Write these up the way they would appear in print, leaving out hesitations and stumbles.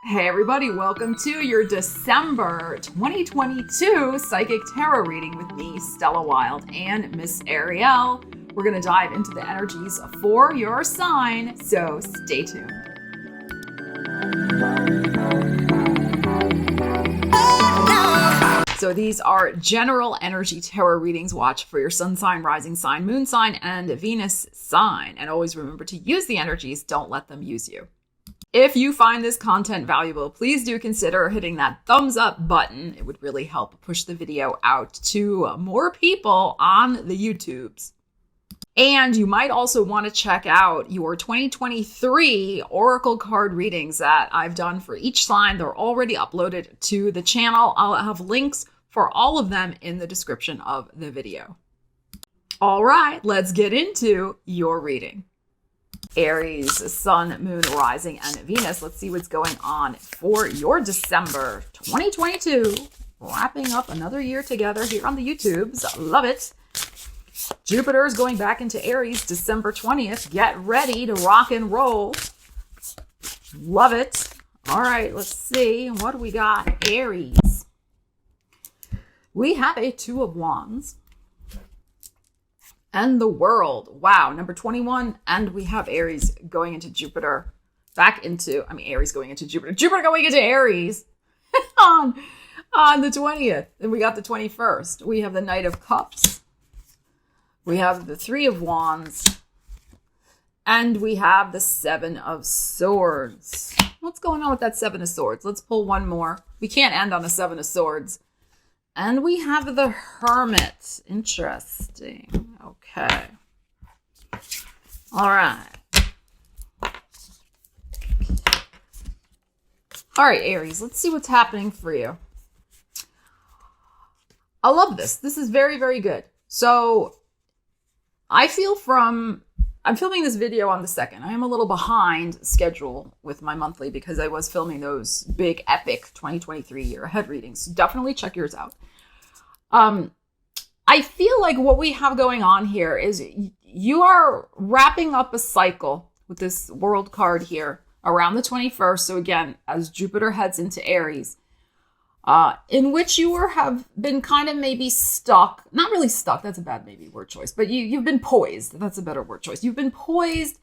Hey everybody, welcome to your December 2022 Psychic Tarot reading with me, Stella Wilde, and Miss Ariel. We're going to dive into the energies for your sign, so stay tuned. So these are general energy tarot readings. Watch for your sun sign, rising sign, moon sign, and Venus sign. And always remember to use the energies, don't let them use you. If you find this content valuable, please do consider hitting that thumbs up button. It would really help push the video out to more people on the YouTubes. And you might also want to check out your 2023 Oracle card readings that I've done for each sign. They're already uploaded to the channel. I'll have links for all of them in the description of the video. All right, let's get into your reading. Aries, Sun, Moon, Rising, and Venus. Let's see what's going on for your December 2022. Wrapping up another year together here on the YouTubes. Love it. Jupiter is going back into Aries December 20th. Get ready to rock and roll. Love it. All right, let's see. What do we got? Aries. We have a Two of Wands. And the World. Wow, number 21. And we have Aries going into Jupiter. Aries going into Jupiter. Jupiter going into Aries on the 20th. And we got the 21st. We have the Knight of Cups. We have the Three of Wands. And we have the Seven of Swords. What's going on with that Seven of Swords? Let's pull one more. We can't end on a Seven of Swords. And we have the Hermit. Interesting. Okay. All right. All right, Aries, let's see what's happening for you. I love this. This is very, very good. So I'm filming this video on the 2nd. I am a little behind schedule with my monthly because I was filming those big epic 2023 year ahead readings. So definitely check yours out. I feel like what we have going on here is you are wrapping up a cycle with this World card here around the 21st. So again, as Jupiter heads into Aries, in which you have been kind of maybe stuck, not really stuck. That's a bad maybe word choice, but you've been poised. That's a better word choice. You've been poised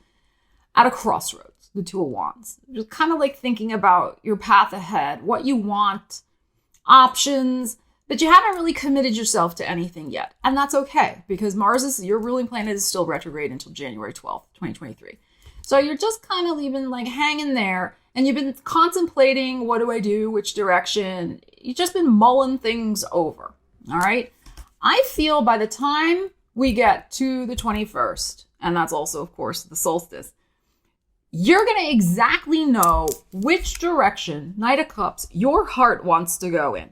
at a crossroads, the Two of Wands. Just kind of like thinking about your path ahead, what you want, options, but you haven't really committed yourself to anything yet. And that's okay because your ruling planet is still retrograde until January 12th, 2023. So you're just kind of even like hanging there and you've been contemplating, what do I do? Which direction? You've just been mulling things over. All right. I feel by the time we get to the 21st, and that's also, of course, the solstice, you're going to exactly know which direction, Knight of Cups, your heart wants to go in.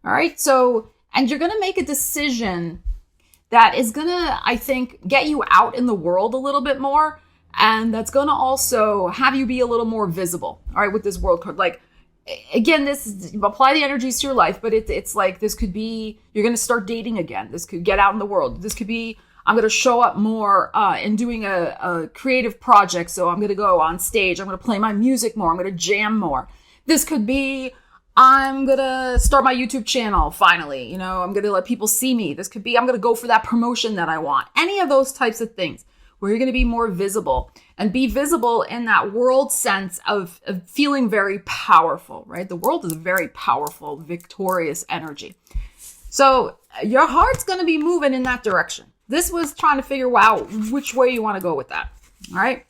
All right. So, and you're going to make a decision that is going to, I think, get you out in the world a little bit more. And that's going to also have you be a little more visible. All right. With this World card, like, again, apply the energies to your life, but it's like, this could be, you're going to start dating again. This could get out in the world. This could be, I'm going to show up more in doing a creative project. So I'm going to go on stage. I'm going to play my music more. I'm going to jam more. This could be, I'm going to start my YouTube channel finally. I'm going to let people see me. This could be, I'm going to go for that promotion that I want. Any of those types of things where you're going to be more visible and be visible in that world sense of feeling very powerful, right? The world is a very powerful, victorious energy. So your heart's going to be moving in that direction. This was trying to figure out which way you want to go with that. All right.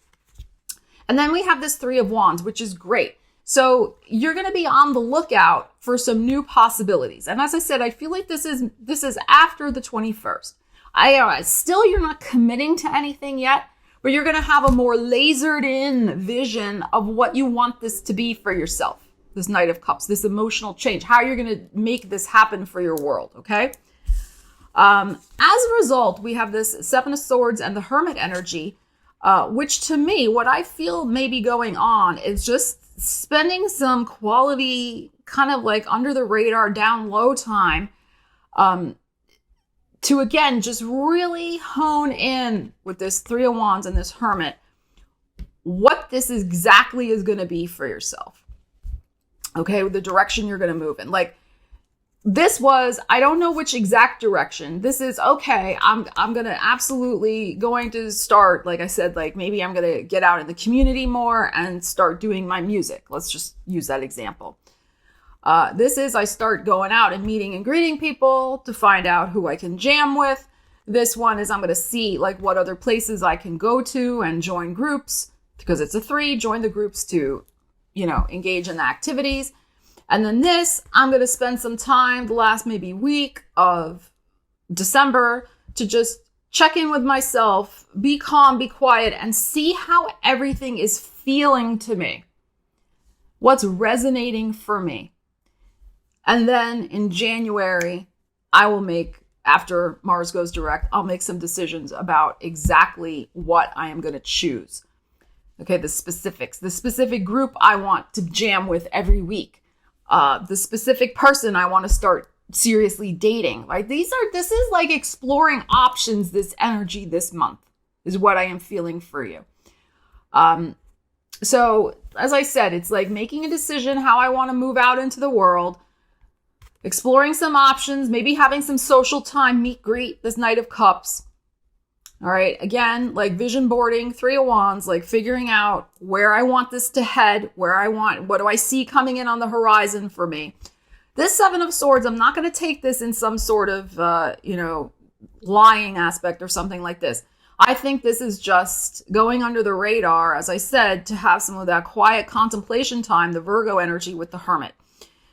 And then we have this Three of Wands, which is great. So you're going to be on the lookout for some new possibilities. And as I said, I feel like this is after the 21st. Still, you're not committing to anything yet, but you're going to have a more lasered in vision of what you want this to be for yourself. This Knight of Cups, this emotional change, how you're going to make this happen for your world. Okay. As a result, we have this Seven of Swords and the Hermit energy, which to me, what I feel may be going on is just spending some quality kind of like under the radar, down low time, to again, just really hone in with this Three of Wands and this Hermit what this exactly is going to be for yourself. Okay, the direction you're going to move in. Like, this was, I don't know which exact direction. This is, okay, I'm going to absolutely going to start, like I said, like maybe I'm going to get out in the community more and start doing my music. Let's just use that example. This is, I start going out and meeting and greeting people to find out who I can jam with. This one is, I'm going to see like what other places I can go to and join groups, because it's a 3, join the groups to, engage in the activities. And then this, I'm going to spend some time the last maybe week of December to just check in with myself, be calm, be quiet, and see how everything is feeling to me. What's resonating for me. And then in January, I will make, after Mars goes direct, I'll make some decisions about exactly what I am going to choose. Okay, the specifics, the specific group I want to jam with every week. The specific person I want to start seriously dating. Like this is like exploring options, this energy this month is what I am feeling for you. So as I said, it's like making a decision how I want to move out into the world, exploring some options, maybe having some social time, meet, greet, this Knight of Cups. All right. Again, like vision boarding, 3 of Wands, like figuring out where I want this to head, what do I see coming in on the horizon for me? This 7 of Swords, I'm not going to take this in some sort of, lying aspect or something like this. I think this is just going under the radar, as I said, to have some of that quiet contemplation time, the Virgo energy with the Hermit.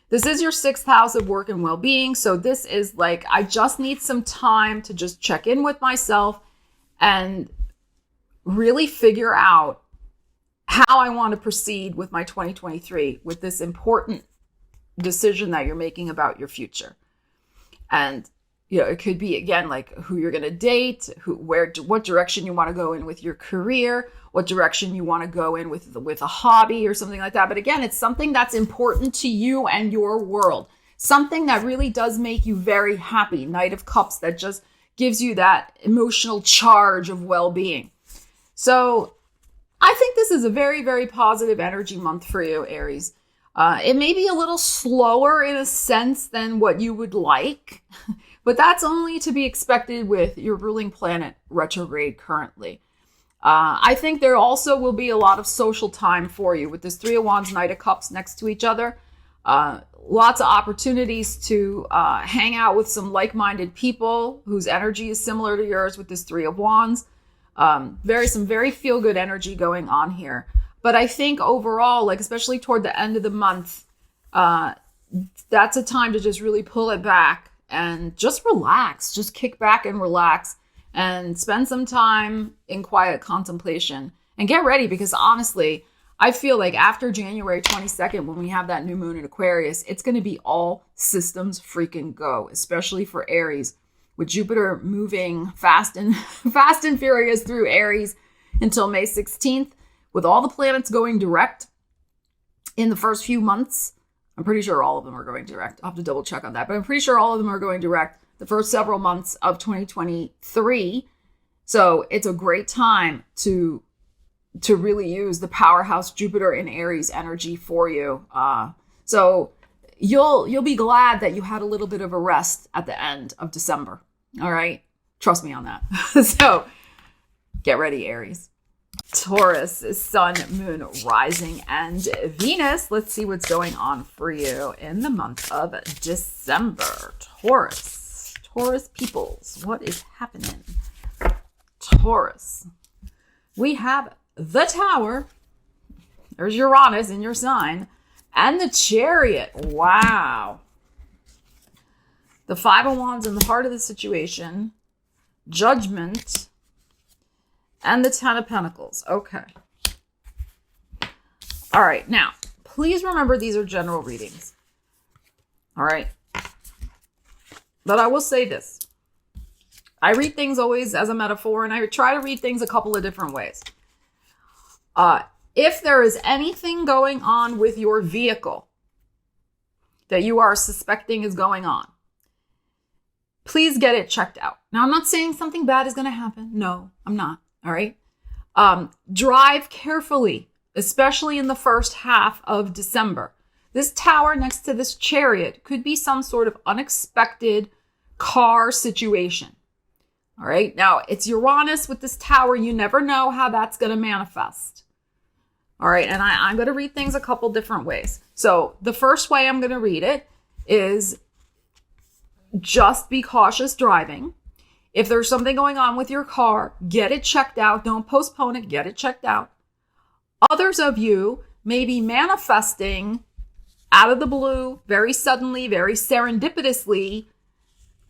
This is your 6th house of work and well-being. So this is like, I just need some time to just check in with myself and really figure out how I want to proceed with my 2023 with this important decision that you're making about your future. And, it could be, again, like who you're going to date, what direction you want to go in with your career, what direction you want to go in with a hobby or something like that. But again, it's something that's important to you and your world, something that really does make you very happy. Knight of Cups, that just gives you that emotional charge of well-being. So I think this is a very, very positive energy month for you, Aries. It may be a little slower in a sense than what you would like, but that's only to be expected with your ruling planet retrograde currently. I think there also will be a lot of social time for you with this 3 of Wands, Knight of Cups next to each other. Lots of opportunities to hang out with some like-minded people whose energy is similar to yours with this 3 of Wands. Some very feel-good energy going on here. But I think overall, like especially toward the end of the month, that's a time to just really pull it back and just relax. Just kick back and relax and spend some time in quiet contemplation and get ready, because honestly, I feel like after January 22nd, when we have that new moon in Aquarius, it's going to be all systems freaking go, especially for Aries, with Jupiter moving fast and furious through Aries until May 16th, with all the planets going direct in the first few months. I'm pretty sure all of them are going direct. I'll have to double check on that, but I'm pretty sure all of them are going direct the first several months of 2023. So it's a great time to really use the powerhouse Jupiter in Aries energy for you. So you'll be glad that you had a little bit of a rest at the end of December. All right. Trust me on that. So get ready, Aries. Taurus is Sun, Moon, Rising, and Venus. Let's see what's going on for you in the month of December. Taurus peoples, what is happening? Taurus. We have the Tower. There's Uranus in your sign. And the Chariot. Wow. The 5 of Wands in the heart of the situation. Judgment. And the 10 of Pentacles. Okay. All right. Now, please remember these are general readings. All right. But I will say this. I read things always as a metaphor, and I try to read things a couple of different ways. If there is anything going on with your vehicle that you are suspecting is going on, please get it checked out. Now, I'm not saying something bad is going to happen. No, I'm not. All right. Drive carefully, especially in the first half of December. This tower next to this chariot could be some sort of unexpected car situation. All right. Now, it's Uranus with this tower. You never know how that's going to manifest. All right. And I'm going to read things a couple different ways. So the first way I'm going to read it is just be cautious driving. If there's something going on with your car, get it checked out. Don't postpone it. Get it checked out. Others of you may be manifesting out of the blue, very suddenly, very serendipitously,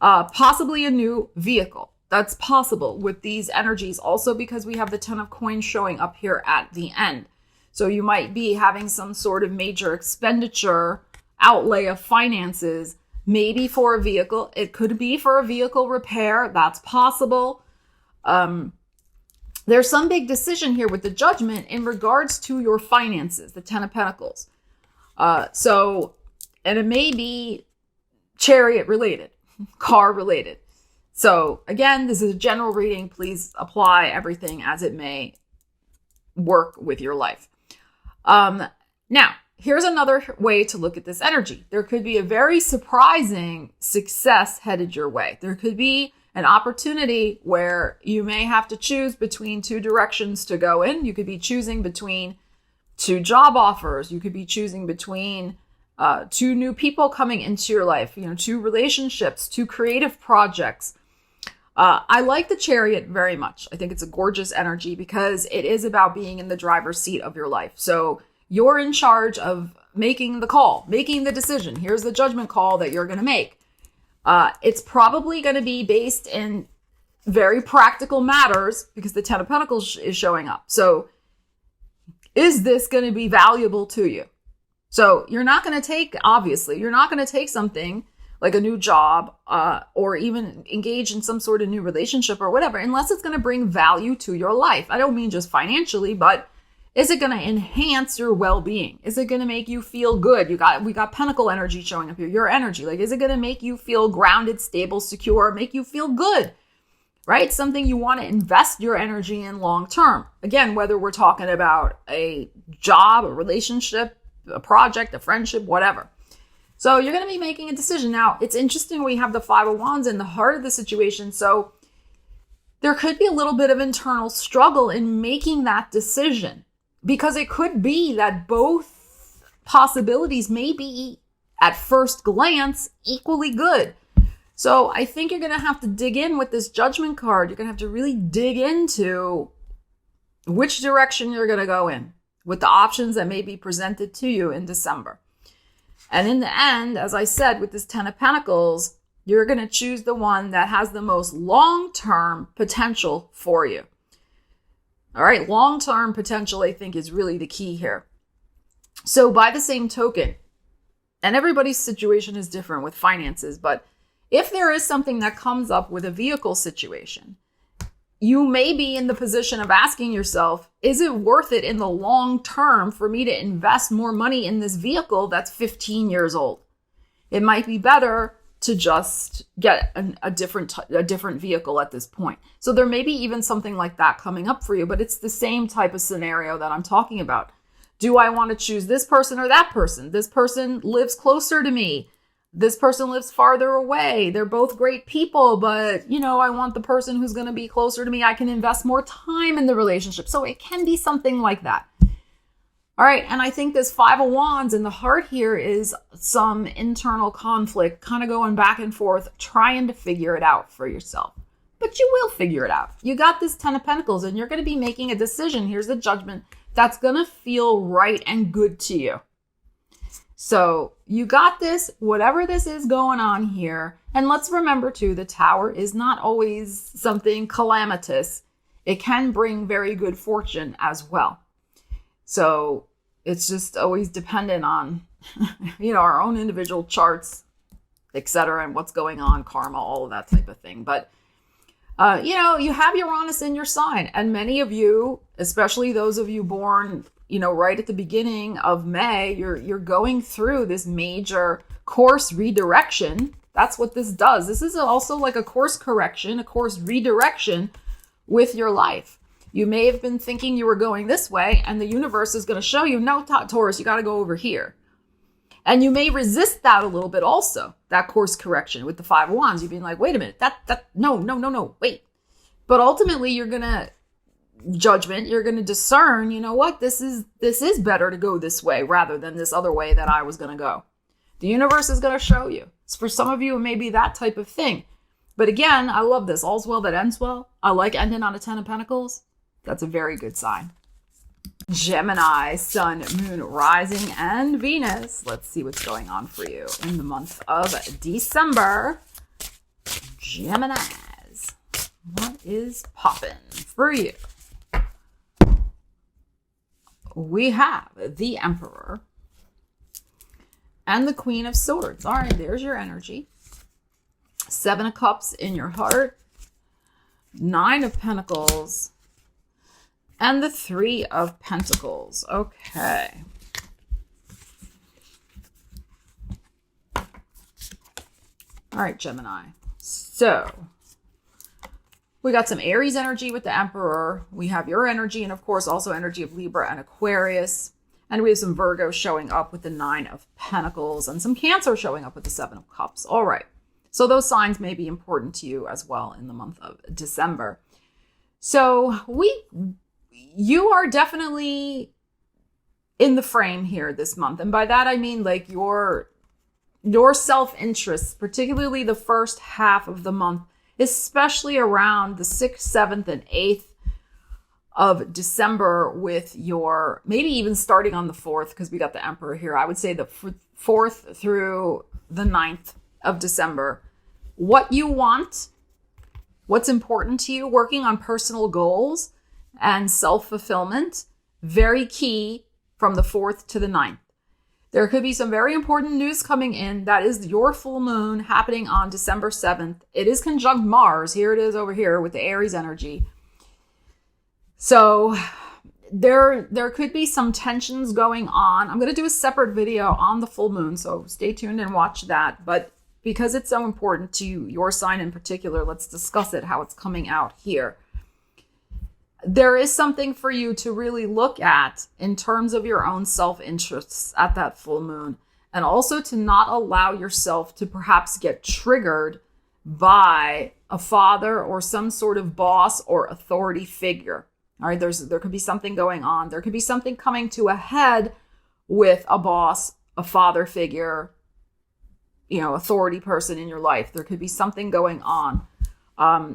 possibly a new vehicle. That's possible with these energies. Also because we have the 10 of coins showing up here at the end. So you might be having some sort of major expenditure, outlay of finances, maybe for a vehicle. It could be for a vehicle repair. That's possible. There's some big decision here with the Judgment in regards to your finances, the 10 of Pentacles. And it may be chariot related, car related. So again, this is a general reading. Please apply everything as it may work with your life. Now, here's another way to look at this energy. There could be a very surprising success headed your way. There could be an opportunity where you may have to choose between two directions to go in. You could be choosing between two job offers. You could be choosing between two new people coming into your life, two relationships, two creative projects. I like the chariot very much. I think it's a gorgeous energy because it is about being in the driver's seat of your life. So you're in charge of making the call, making the decision. Here's the judgment call that you're going to make. It's probably going to be based in very practical matters because the 10 of Pentacles is showing up. So is this going to be valuable to you? So you're not going to take something like a new job or even engage in some sort of new relationship or whatever, unless it's going to bring value to your life. I don't mean just financially, but is it going to enhance your well-being? Is it going to make you feel good? We got Pentacle energy showing up here, your energy. Like, is it going to make you feel grounded, stable, secure, make you feel good? Right? Something you want to invest your energy in long term. Again, whether we're talking about a job, a relationship, a project, a friendship, whatever. So you're going to be making a decision. Now, it's interesting we have the 5 of Wands in the heart of the situation. So there could be a little bit of internal struggle in making that decision because it could be that both possibilities may be, at first glance, equally good. So I think you're going to have to dig in with this Judgment card. You're going to have to really dig into which direction you're going to go in with the options that may be presented to you in December. And in the end, as I said, with this 10 of Pentacles, you're going to choose the one that has the most long-term potential for you. All right, long-term potential, I think, is really the key here. So by the same token, and everybody's situation is different with finances, but if there is something that comes up with a vehicle situation, you may be in the position of asking yourself, is it worth it in the long term for me to invest more money in this vehicle that's 15 years old? It might be better to just get a different vehicle at this point. So there may be even something like that coming up for you, but it's the same type of scenario that I'm talking about. Do I want to choose this person or that person? This person lives closer to me. This person lives farther away. They're both great people, but, I want the person who's going to be closer to me. I can invest more time in the relationship. So it can be something like that. All right. And I think this 5 of Wands in the heart here is some internal conflict, kind of going back and forth, trying to figure it out for yourself. But you will figure it out. You got this 10 of Pentacles and you're going to be making a decision. Here's the Judgment that's going to feel right and good to you. So you got this, whatever this is going on here. And let's remember too, the Tower is not always something calamitous. It can bring very good fortune as well. So it's just always dependent on, our own individual charts, etc., and what's going on, karma, all of that type of thing. But, you have Uranus in your sign, and many of you, especially those of you born right at the beginning of May, you're going through this major course redirection. That's what this does. This is also like a course correction, a course redirection with your life. You may have been thinking you were going this way, and the universe is going to show you, no, Taurus, you got to go over here. And you may resist that a little bit also, that course correction with the Five of Wands. You'd be like, wait a minute, no, wait. But ultimately, you're going to you're going to discern, you know what, this is better to go this way rather than this other way that I was going to go. The universe is going to show you. For some of you, it may be that type of thing. But again, I love this. All's well that ends well. I like ending on a 10 of Pentacles. That's a very good sign. Gemini, Sun, Moon, Rising, and Venus. Let's see what's going on for you in the month of December. Geminis, what is popping for you? We have the Emperor and the Queen of Swords. All right, there's your energy. 7 of Cups in your heart. 9 of Pentacles. And the 3 of Pentacles. Okay. All right, Gemini. So we got some Aries energy with the Emperor. We have your energy and, of course, also energy of Libra and Aquarius. And we have some Virgo showing up with the 9 of Pentacles and some Cancer showing up with the 7 of Cups. All right. So those signs may be important to you as well in the month of December. So you are definitely in the frame here this month. And by that, I mean like your self-interest, particularly the first half of the month, especially around the 6th, 7th, and 8th of December with your, maybe even starting on the 4th, because we got the Emperor here. I would say the 4th through the 9th of December. What you want, what's important to you, working on personal goals and self-fulfillment, very key from the 4th to the 9th. There could be some very important news coming in. That is your full moon happening on December 7th. It is conjunct Mars. Here it is over here with the Aries energy. So there could be some tensions going on. I'm going to do a separate video on the full moon, so stay tuned and watch that. But because it's so important to your sign in particular, let's discuss it, how it's coming out here. There is something for you to really look at in terms of your own self-interests at that full moon, and also to not allow yourself to perhaps get triggered by a father or some sort of boss or authority figure. All right, there could be something going on. There could be something coming to a head with a boss, a father figure, authority person in your life. There could be something going on.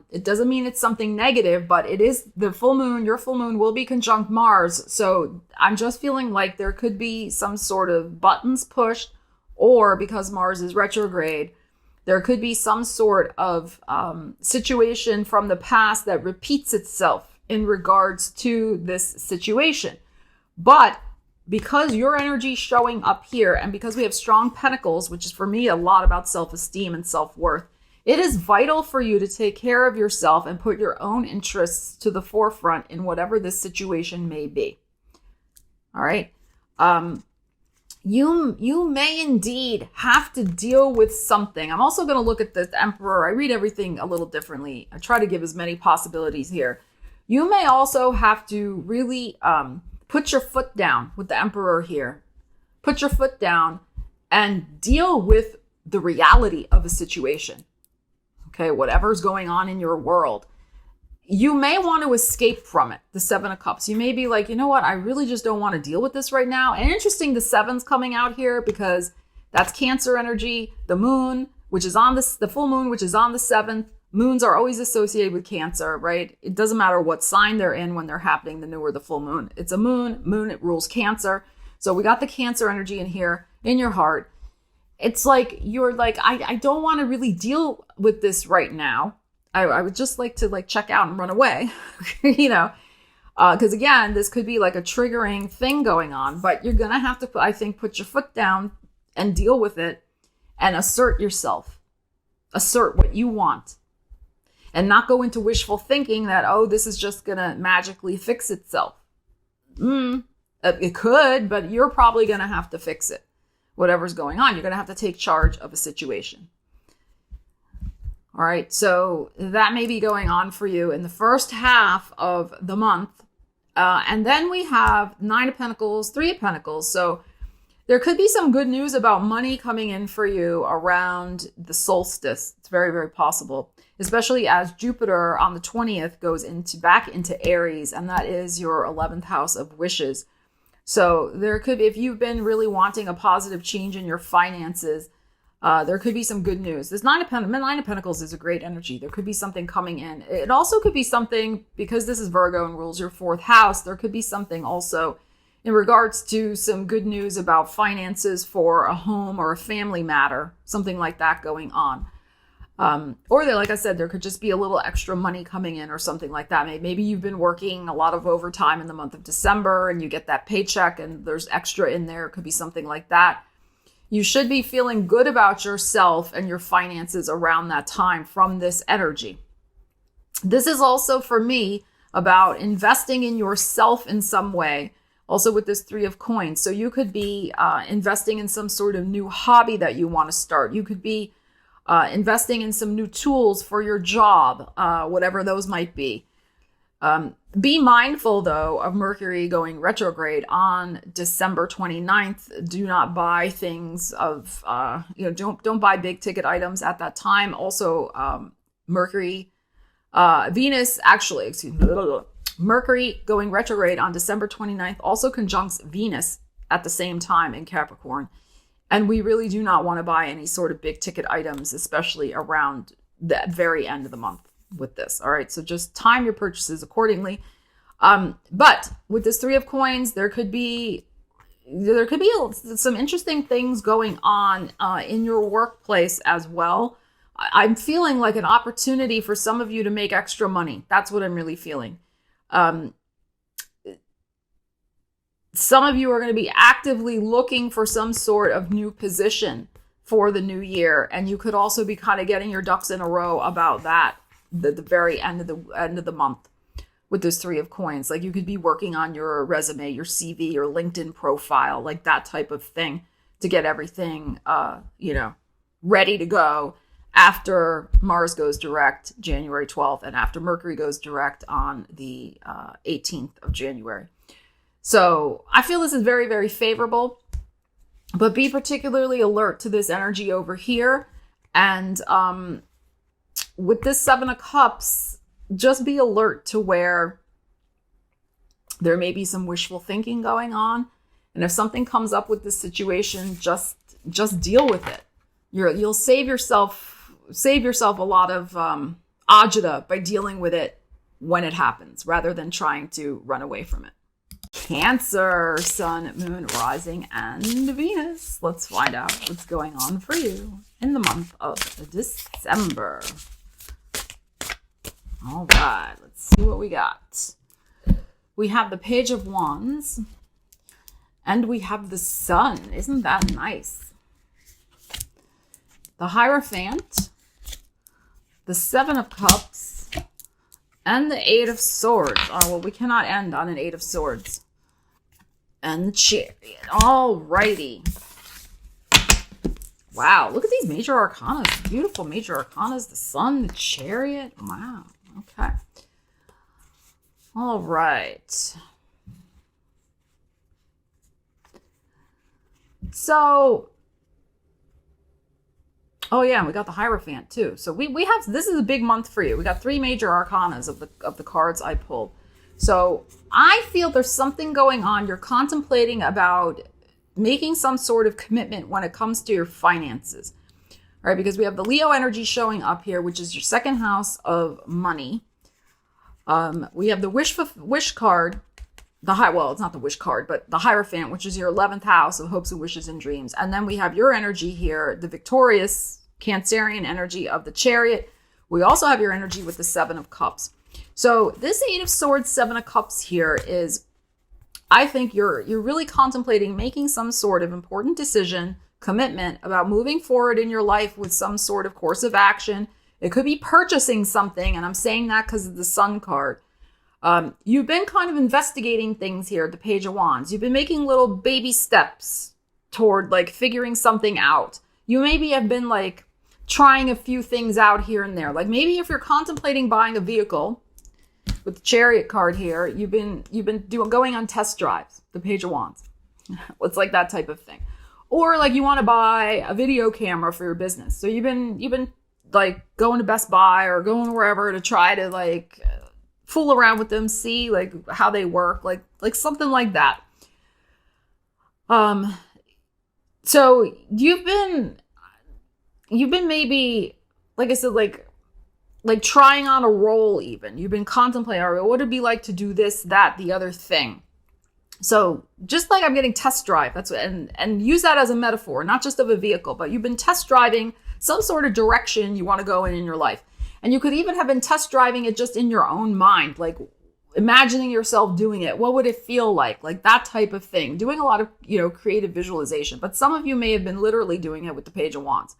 It doesn't mean it's something negative, but it is the full moon. Your full moon will be conjunct Mars. So I'm just feeling like there could be some sort of buttons pushed, or because Mars is retrograde, there could be some sort of situation from the past that repeats itself in regards to this situation. But because your energy is showing up here, and because we have strong pentacles, which is for me a lot about self-esteem and self-worth, it is vital for you to take care of yourself and put your own interests to the forefront in whatever this situation may be. All right. You may indeed have to deal with something. I'm also going to look at the Emperor. I read everything a little differently. I try to give as many possibilities here. You may also have to really put your foot down with the Emperor here. Put your foot down and deal with the reality of a situation. Okay, whatever's going on in your world. You may want to escape from it, the 7 of Cups. You may be like, you know what, I really just don't want to deal with this right now. And interesting, the 7's coming out here because that's Cancer energy. The moon, which is on the full moon, which is on the 7th. Moons are always associated with Cancer, right? It doesn't matter what sign they're in when they're happening, the new or the full moon. It's a moon. Moon, it rules Cancer. So we got the Cancer energy in here, in your heart. It's like, you're like, I don't want to really deal with this right now. I would just like to check out and run away, because again, this could be like a triggering thing going on, but you're going to have to, I think, put your foot down and deal with it and assert yourself, assert what you want, and not go into wishful thinking that, oh, this is just going to magically fix itself. It could, but you're probably going to have to fix it. Whatever's going on, you're going to have to take charge of a situation. All right, so that may be going on for you in the first half of the month. And then we have 9 of Pentacles, 3 of Pentacles. So there could be some good news about money coming in for you around the solstice. It's very, very possible, especially as Jupiter on the 20th goes back into Aries, and that is your 11th house of wishes. So there could be, if you've been really wanting a positive change in your finances, there could be some good news. This Nine of Pentacles is a great energy. There could be something coming in. It also could be something, because this is Virgo and rules your 4th house, there could be something also in regards to some good news about finances for a home or a family matter, something like that going on. Or like I said, there could just be a little extra money coming in or something like that. Maybe you've been working a lot of overtime in the month of December and you get that paycheck and there's extra in there. It could be something like that. You should be feeling good about yourself and your finances around that time from this energy. This is also for me about investing in yourself in some way. Also with this 3 of coins. So you could be investing in some sort of new hobby that you want to start. You could be investing in some new tools for your job, whatever those might be. Be mindful, though, of Mercury going retrograde on December 29th. Do not buy things of, don't buy big ticket items at that time. Also, Mercury going retrograde on December 29th also conjuncts Venus at the same time in Capricorn. And we really do not want to buy any sort of big ticket items, especially around the very end of the month with this. All right. So just time your purchases accordingly. But with this 3 of coins, there could be some interesting things going on in your workplace as well. I'm feeling like an opportunity for some of you to make extra money. That's what I'm really feeling. Some of you are going to be actively looking for some sort of new position for the new year. And you could also be kind of getting your ducks in a row about that, the very end of the month with this 3 of coins. Like you could be working on your resume, your CV, your LinkedIn profile, like that type of thing to get everything, ready to go after Mars goes direct January 12th and after Mercury goes direct on the 18th of January. So I feel this is very, very favorable, but be particularly alert to this energy over here. And with this 7 of Cups, just be alert to where there may be some wishful thinking going on. And if something comes up with this situation, just deal with it. You'll save yourself a lot of agita by dealing with it when it happens, rather than trying to run away from it. Cancer, Sun, Moon, Rising, and Venus. Let's find out what's going on for you in the month of December. All right, let's see what we got. We have the Page of Wands, and we have the Sun. Isn't that nice? The Hierophant, the 7 of Cups, and the 8 of Swords. Oh, well, we cannot end on an 8 of Swords. And the Chariot. All righty. Wow, look at these major arcanas. Beautiful major arcanas. The Sun, the Chariot. Wow. Okay. All right. So, oh yeah, we got the Hierophant too. So we have, this is a big month for you. We got 3 major arcanas of the cards I pulled. So I feel there's something going on. You're contemplating about making some sort of commitment when it comes to your finances. All right, because we have the Leo energy showing up here, which is your 2nd house of money. We have the wish card, it's not the wish card, but the Hierophant, which is your 11th house of hopes and wishes and dreams. And then we have your energy here, the victorious Cancerian energy of the Chariot. We also have your energy with the 7 of Cups. So this 8 of Swords, 7 of Cups here is, I think you're really contemplating making some sort of important decision, commitment about moving forward in your life with some sort of course of action. It could be purchasing something, and I'm saying that because of the Sun card. You've been kind of investigating things here, the Page of Wands. You've been making little baby steps toward like figuring something out. You maybe have been like trying a few things out here and there. Like maybe if you're contemplating buying a vehicle, with the Chariot card here, you've been going on test drives, the Page of Wands. It's like that type of thing. Or like you want to buy a video camera for your business. So you've been like going to Best Buy or going wherever to try to like fool around with them, see like how they work, like something like that. So you've been maybe, like I said, like trying on a role even. You've been contemplating, all right, what would it be like to do this, that, the other thing? So just like I'm getting test drive, that's what, and use that as a metaphor, not just of a vehicle, but you've been test driving some sort of direction you want to go in your life. And you could even have been test driving it just in your own mind, like imagining yourself doing it. What would it feel like? Like that type of thing. Doing a lot of, creative visualization. But some of you may have been literally doing it with the Page of Wands.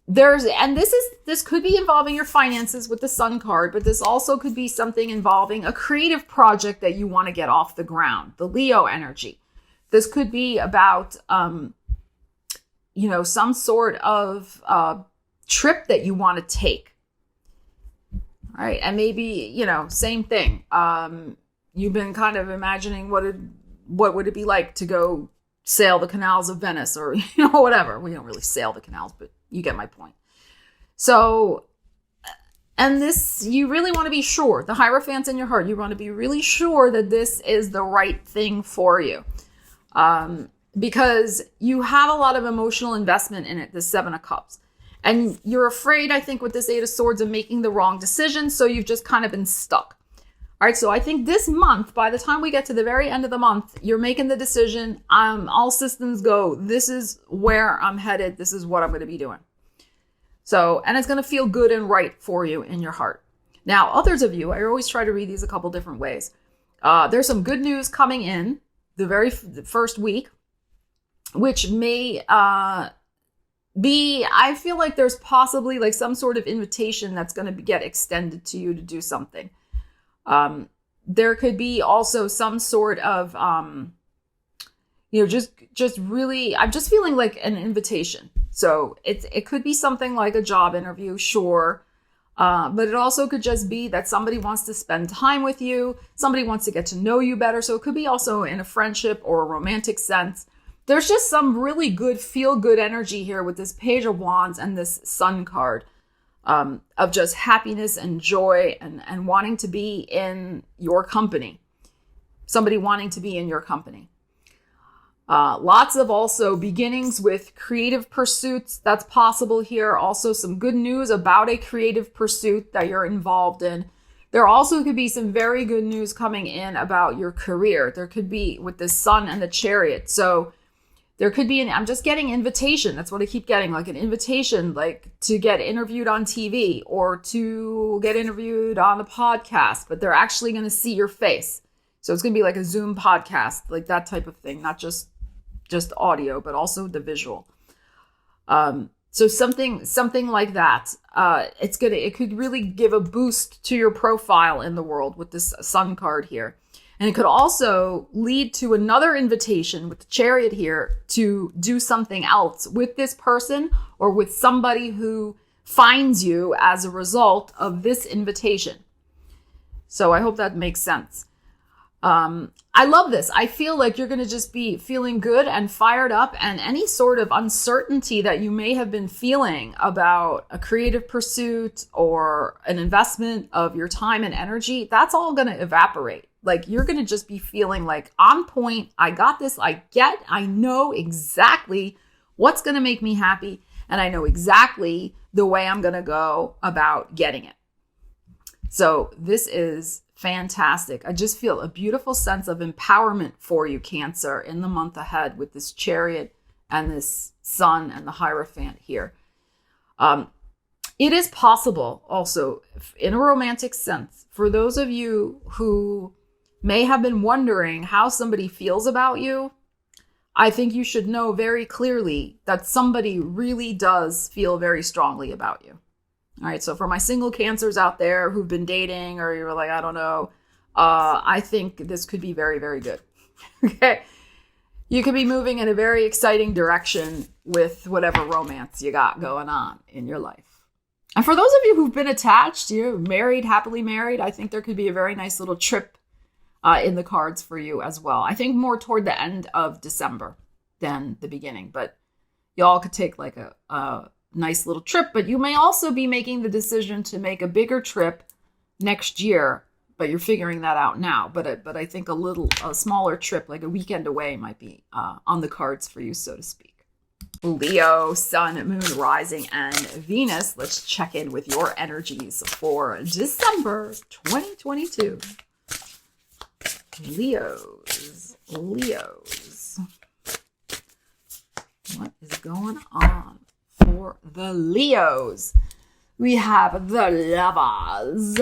This could be involving your finances with the Sun card, but this also could be something involving a creative project that you want to get off the ground, the Leo energy. This could be about, some sort of trip that you want to take. All right. And maybe, same thing. You've been kind of imagining what would it be like to go sail the canals of Venice or, whatever. We don't really sail the canals, but you get my point. So, and this, you really want to be sure, the Hierophant's in your heart, you want to be really sure that this is the right thing for you. Because you have a lot of emotional investment in it, the Seven of Cups. And you're afraid, I think, with this Eight of Swords of making the wrong decision. So you've just kind of been stuck. All right. So I think this month, by the time we get to the very end of the month, you're making the decision. All systems go. This is where I'm headed. This is what I'm going to be doing. So, and it's going to feel good and right for you in your heart. Now, others of you, I always try to read these a couple different ways. There's some good news coming in the very first week, which may be, I feel like there's possibly like some sort of invitation that's going to get extended to you to do something. There could be also some sort of, just really, I'm just feeling like an invitation. So it could be something like a job interview, sure. But it also could just be that somebody wants to spend time with you. Somebody wants to get to know you better. So it could be also in a friendship or a romantic sense. There's just some really good, feel-good energy here with this Page of Wands and this Sun card of just happiness and joy and wanting to be in your company. Somebody wanting to be in your company. Lots of also beginnings with creative pursuits. That's possible here. Also some good news about a creative pursuit that you're involved in. There also could be some very good news coming in about your career. There could be with the Sun and the Chariot. So there could be I'm just getting invitation. That's what I keep getting, like an invitation, like to get interviewed on TV or to get interviewed on a podcast, but they're actually going to see your face. So it's going to be like a Zoom podcast, like that type of thing, not just audio, but also the visual. So something like that. It could really give a boost to your profile in the world with this Sun card here. And it could also lead to another invitation with the Chariot here to do something else with this person or with somebody who finds you as a result of this invitation. So I hope that makes sense. I love this. I feel like you're going to just be feeling good and fired up, and any sort of uncertainty that you may have been feeling about a creative pursuit or an investment of your time and energy, that's all going to evaporate. Like you're going to just be feeling like on point. I got this. I know exactly what's going to make me happy. And I know exactly the way I'm going to go about getting it. So this is fantastic. I just feel a beautiful sense of empowerment for you, Cancer, in the month ahead with this Chariot and this Sun and the Hierophant here. It is possible also in a romantic sense for those of you who may have been wondering how somebody feels about you. I think you should know very clearly that somebody really does feel very strongly about you. All right. So for my single Cancers out there who've been dating or you're like, I don't know, I think this could be very, very good. Okay. You could be moving in a very exciting direction with whatever romance you got going on in your life. And for those of you who've been attached, you're married, happily married, I think there could be a very nice little trip in the cards for you as well. I think more toward the end of December than the beginning, but y'all could take like a nice little trip. But you may also be making the decision to make a bigger trip next year, but you're figuring that out now. But I think a smaller trip, like a weekend away, might be on the cards for you, so to speak. Leo, Sun, Moon, Rising, and Venus. Let's check in with your energies for December 2022. Leos. What is going on for the Leos? We have the Lovers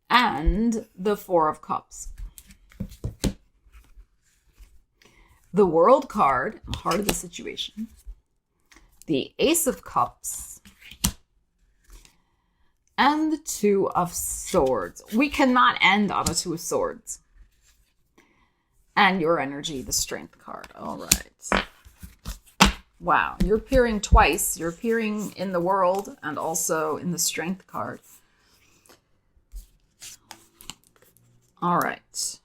and the Four of Cups. The World card, the heart of the situation. The Ace of Cups. And the Two of Swords. We cannot end on a Two of Swords. And your energy, the Strength card. All right. Wow, you're appearing twice. You're appearing in the World and also in the Strength card. All right.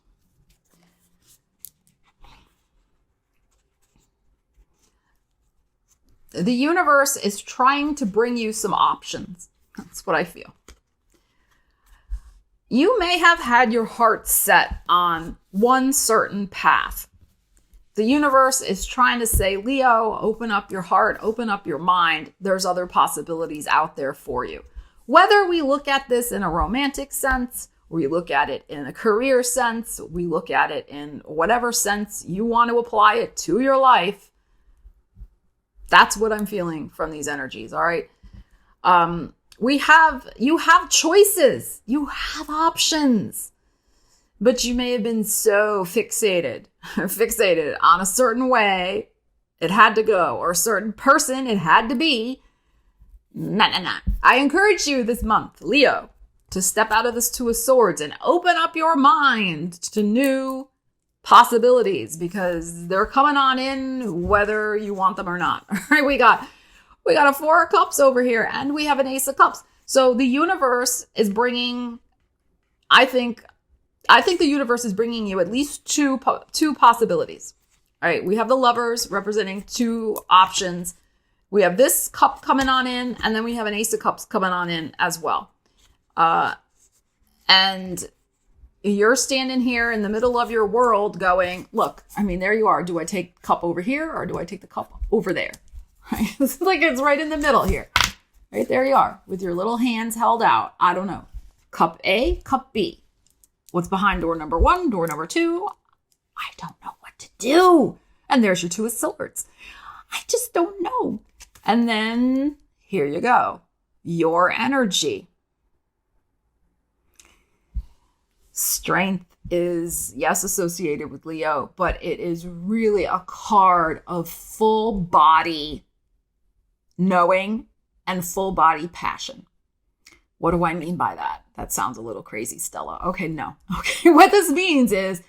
The universe is trying to bring you some options. That's what I feel. You may have had your heart set on one certain path. The universe is trying to say, Leo, open up your heart, open up your mind. There's other possibilities out there for you. Whether we look at this in a romantic sense, we look at it in a career sense, we look at it in whatever sense you want to apply it to your life. That's what I'm feeling from these energies, all right? You have choices. You have options. But you may have been so fixated on a certain way it had to go, or a certain person it had to be. Nah. I encourage you this month, Leo, to step out of this Two of Swords and open up your mind to new possibilities, because they're coming on in whether you want them or not. All right, we got a Four of Cups over here, and we have an Ace of Cups. So the universe is bringing, I think the universe is bringing you at least two possibilities. All right, we have the Lovers representing two options. We have this cup coming on in, and then we have an Ace of Cups coming on in as well. And you're standing here in the middle of your world going, look, I mean, there you are. Do I take the cup over here, or do I take the cup over there? Right? It's like it's right in the middle here. Right there you are with your little hands held out. I don't know. Cup A, cup B. What's behind door number 1, door number 2? I don't know what to do. And there's your Two of Swords. I just don't know. And then here you go. Your energy. Strength is, yes, associated with Leo, but it is really a card of full body knowing and full body passion. What do I mean by that? That sounds a little crazy, Stella. Okay, no. Okay, what this means is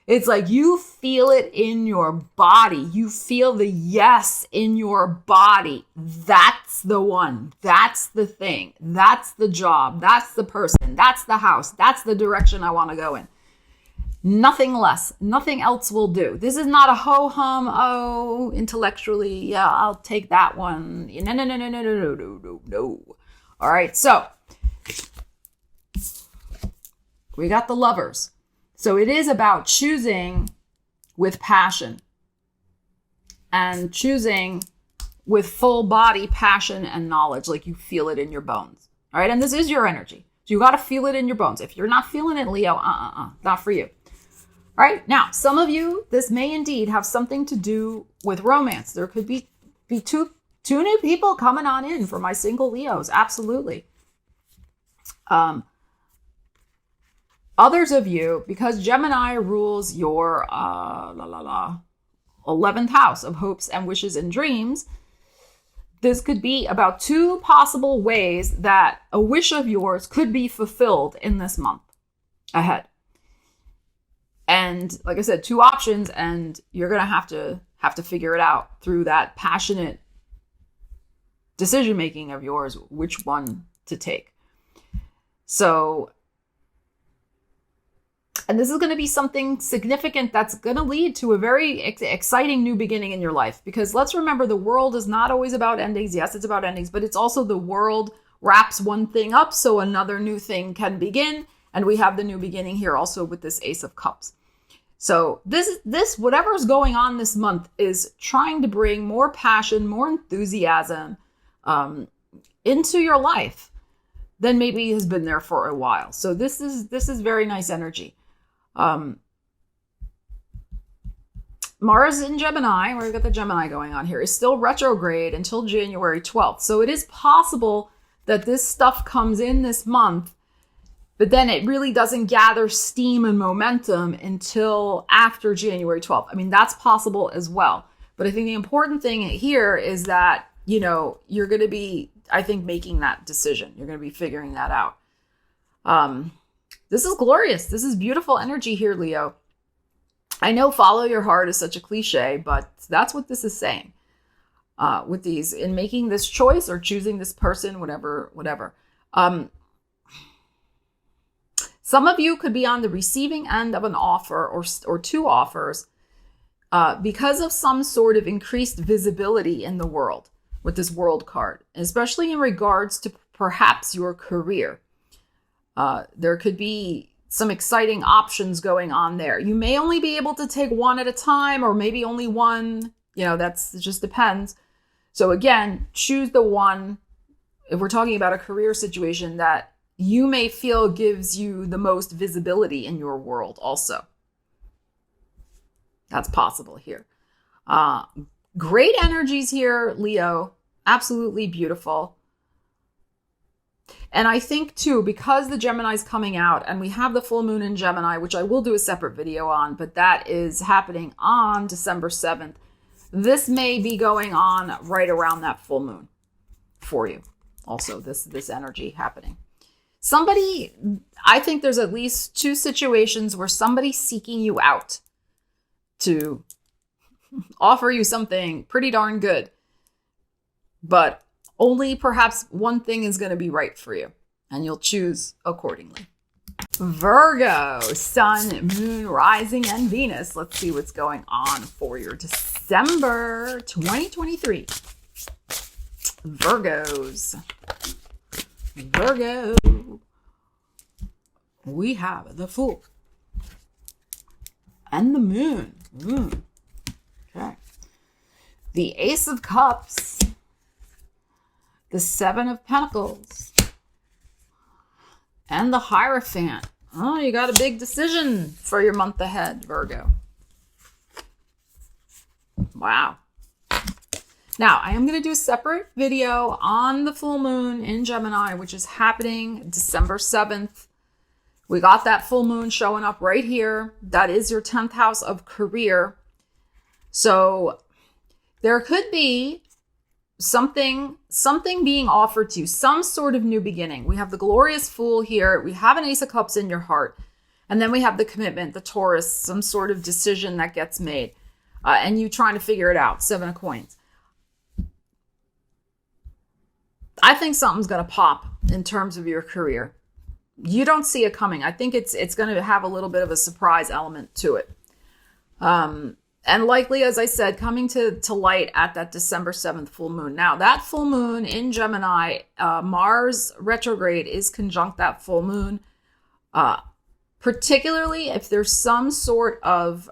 it's like you feel it in your body. You feel the yes in your body. That's the one. That's the thing. That's the job. That's the person. That's the house. That's the direction I want to go in. Nothing less. Nothing else will do. This is not a ho-hum, oh, intellectually, yeah, I'll take that one. No. All right, so we got the Lovers. So it is about choosing with passion and choosing with full body passion and knowledge, like you feel it in your bones. All right, and this is your energy. So you got to feel it in your bones. If you're not feeling it, Leo, not for you. All right, now, some of you, this may indeed have something to do with romance. There could be two new people coming on in for my single Leos. Absolutely. Others of you, because Gemini rules your 11th house of hopes and wishes and dreams, this could be about two possible ways that a wish of yours could be fulfilled in this month ahead. And like I said, two options, and you're going to have to have to figure it out through that passionate decision making of yours, which one to take. So, and this is going to be something significant that's going to lead to a very exciting new beginning in your life. Because let's remember, the world is not always about endings. Yes, it's about endings, but it's also the world wraps one thing up so another new thing can begin. And we have the new beginning here also with this Ace of Cups. So this whatever is going on this month is trying to bring more passion, more enthusiasm into your life than maybe has been there for a while. So this is very nice energy. Mars in Gemini, where we got the Gemini going on here, is still retrograde until January 12th. So it is possible that this stuff comes in this month, but then it really doesn't gather steam and momentum until after January 12th. I mean, that's possible as well. But I think the important thing here is that, you know, you're going to be, I think, making that decision. You're going to be figuring that out. This is glorious. This is beautiful energy here, Leo. I know follow your heart is such a cliche, but that's what this is saying. With these, in making this choice or choosing this person, whatever. Some of you could be on the receiving end of an offer or two offers because of some sort of increased visibility in the world with this World card, especially in regards to perhaps your career. There could be some exciting options going on there. You may only be able to take one at a time, or maybe only one. You know, it just depends. So again, choose the one, if we're talking about a career situation, that you may feel gives you the most visibility in your world also. That's possible here. Great energies here, Leo. Absolutely beautiful. And I think too, because the Gemini's coming out and we have the full moon in Gemini, which I will do a separate video on, but that is happening on December 7th. This may be going on right around that full moon for you. Also, this energy happening. I think there's at least two situations where somebody's seeking you out to offer you something pretty darn good. But only perhaps one thing is going to be right for you, and you'll choose accordingly. Virgo, Sun, Moon, Rising, and Venus. Let's see what's going on for your December 2023. Virgos. Virgo. We have the Fool and the Moon. Okay. The Ace of Cups. The Seven of Pentacles. And the Hierophant. Oh, you got a big decision for your month ahead, Virgo. Wow. Now, I am going to do a separate video on the full moon in Gemini, which is happening December 7th. We got that full moon showing up right here. That is your 10th house of career. So there could be something being offered to you, some sort of new beginning. We have the glorious Fool here. We have an Ace of Cups in your heart. And then we have the commitment, the Taurus, some sort of decision that gets made. And you trying to figure it out. Seven of Coins. I think something's going to pop in terms of your career. You don't see it coming. I think it's going to have a little bit of a surprise element to it. And likely, as I said, coming to light at that December 7th full moon. Now, that full moon in Gemini, Mars retrograde is conjunct that full moon. Particularly if there's some sort of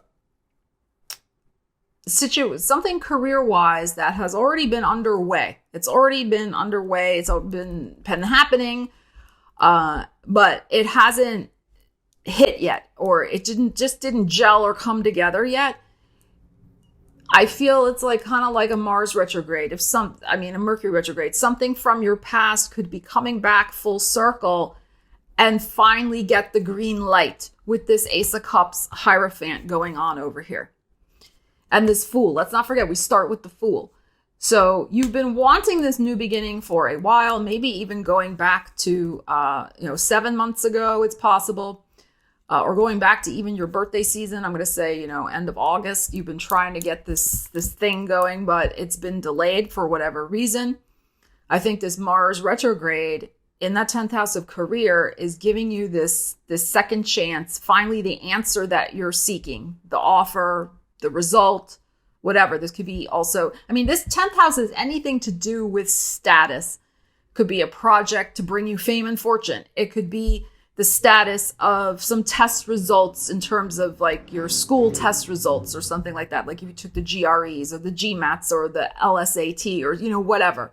something career-wise that has already been underway. It's already been underway. It's been happening, but it hasn't hit yet, or it didn't gel or come together yet. I feel it's like kind of like a Mars retrograde. A Mercury retrograde. Something from your past could be coming back full circle and finally get the green light with this Ace of Cups Hierophant going on over here. And this Fool. Let's not forget, we start with the Fool. So you've been wanting this new beginning for a while, maybe even going back to 7 months ago, it's possible. or going back to even your birthday season. I'm going to say, you know, end of August, you've been trying to get this thing going, but it's been delayed for whatever reason. I think this Mars retrograde in that 10th house of career is giving you this second chance, finally the answer that you're seeking, the offer, the result, whatever. This could be also, I mean, this 10th house is anything to do with status. Could be a project to bring you fame and fortune. It could be the status of some test results in terms of like your school test results or something like that. Like if you took the GREs or the GMATs or the LSAT or, you know, whatever.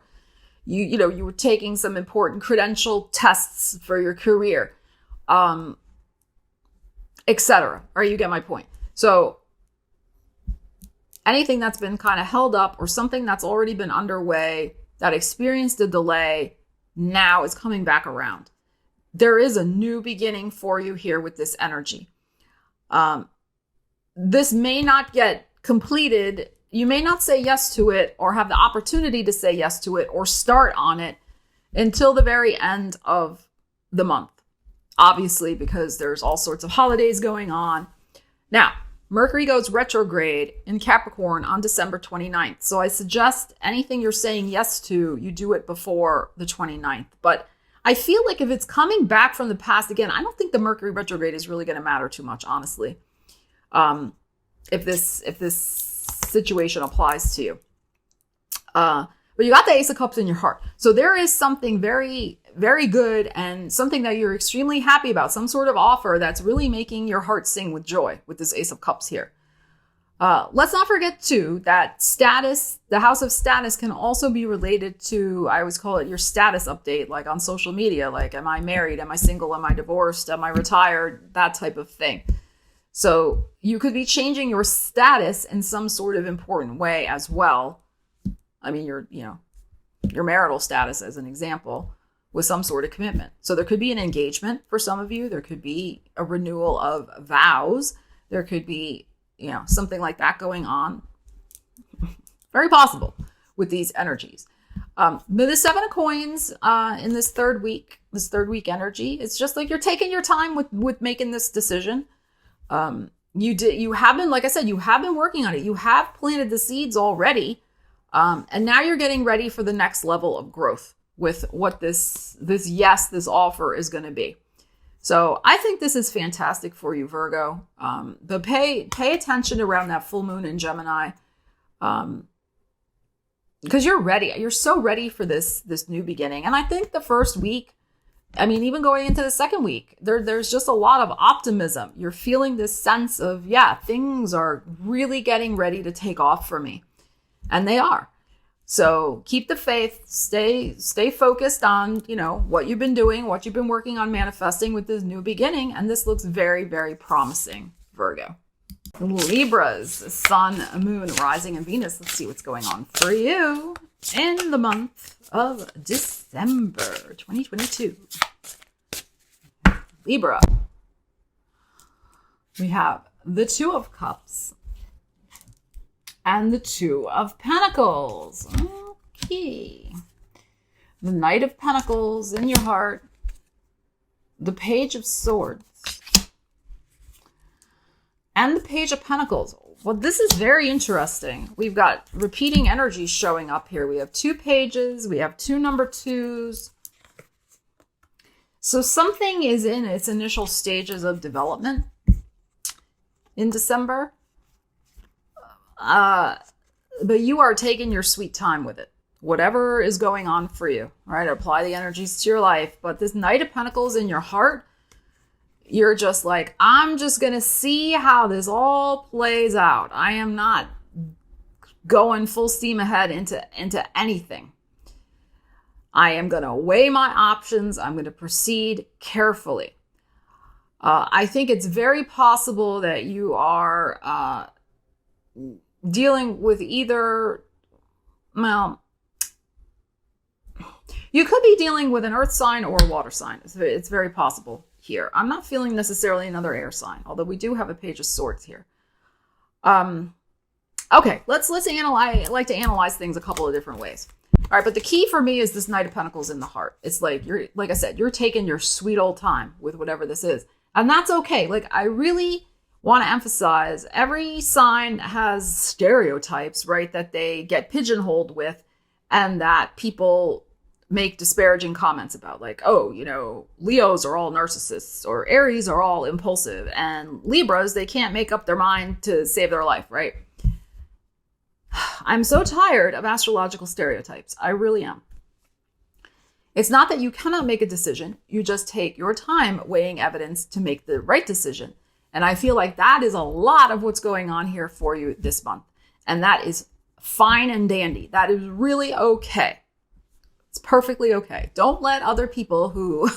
You know, you were taking some important credential tests for your career, etc. Or you get my point. So anything that's been kind of held up or something that's already been underway that experienced a delay now is coming back around. There is a new beginning for you here with this energy. This may not get completed. You may not say yes to it or have the opportunity to say yes to it or start on it until the very end of the month. Obviously, because there's all sorts of holidays going on. Now, Mercury goes retrograde in Capricorn on December 29th. So I suggest anything you're saying yes to, you do it before the 29th. But I feel like if it's coming back from the past, again, I don't think the Mercury retrograde is really going to matter too much, honestly. If this situation applies to you. But you got the Ace of Cups in your heart. So there is something very, very good and something that you're extremely happy about, some sort of offer that's really making your heart sing with joy with this Ace of Cups here. Let's not forget too that status, the house of status can also be related to, I always call it your status update, like on social media, like am I married, am I single, am I divorced, am I retired, that type of thing. So you could be changing your status in some sort of important way as well. I mean, your marital status as an example with some sort of commitment. So there could be an engagement for some of you. There could be a renewal of vows. There could be, you know, something like that going on. Very possible with these energies. The Seven of Coins in this third week energy, it's just like you're taking your time with making this decision. You have been, like I said, you have been working on it. You have planted the seeds already. And now you're getting ready for the next level of growth with what this offer is going to be. So I think this is fantastic for you, Virgo. But pay attention around that full moon in Gemini. Because you're ready. You're so ready for this new beginning. And I think the first week, I mean, even going into the second week, there's just a lot of optimism. You're feeling this sense of, yeah, things are really getting ready to take off for me. And they are. So keep the faith, stay focused on, you know, what you've been doing, what you've been working on manifesting with this new beginning. And this looks very, very promising, Virgo. Libras, Sun, Moon, Rising, and Venus. Let's see what's going on for you in the month of December 2022. Libra. We have the Two of Cups and the Two of Pentacles. Okay. The Knight of Pentacles in your heart. The Page of Swords. And the Page of Pentacles. Well, this is very interesting. We've got repeating energies showing up here. We have two pages. We have two number twos. So something is in its initial stages of development in December. But you are taking your sweet time with it. Whatever is going on for you, right? Apply the energies to your life. But this Knight of Pentacles in your heart, you're just like, I'm just going to see how this all plays out. I am not going full steam ahead into anything. I am going to weigh my options. I'm going to proceed carefully. I think it's very possible that you are dealing with either, well, you could be dealing with an earth sign or a water sign. It's very possible here. I'm not feeling necessarily another air sign, although we do have a Page of Swords here. Okay, let's analyze. I like to analyze things a couple of different ways. All right, but the key for me is this Knight of Pentacles in the heart. It's like, like I said, you're taking your sweet old time with whatever this is. And that's okay. Like, I really want to emphasize every sign has stereotypes, right, that they get pigeonholed with and that people make disparaging comments about, like, oh, you know, Leos are all narcissists, or Aries are all impulsive, and Libras, they can't make up their mind to save their life, right? I'm so tired of astrological stereotypes. I really am. It's not that you cannot make a decision. You just take your time weighing evidence to make the right decision. And I feel like that is a lot of what's going on here for you this month. And that is fine and dandy. That is really okay. It's perfectly okay. Don't let other people who,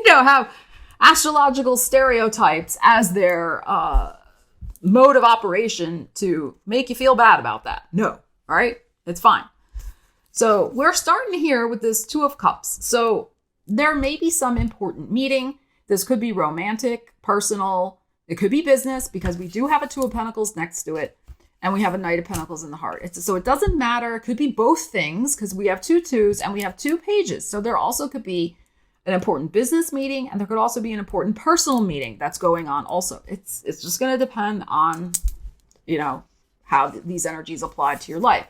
have astrological stereotypes as their mode of operation to make you feel bad about that. No, all right? It's fine. So we're starting here with this Two of Cups. So there may be some important meeting. This could be romantic, personal. It could be business, because we do have a Two of Pentacles next to it. And we have a Knight of Pentacles in the heart. So it doesn't matter. It could be both things, because we have 2 twos and we have 2 pages. So there also could be an important business meeting, and there could also be an important personal meeting that's going on also. It's just going to depend on, how these energies apply to your life.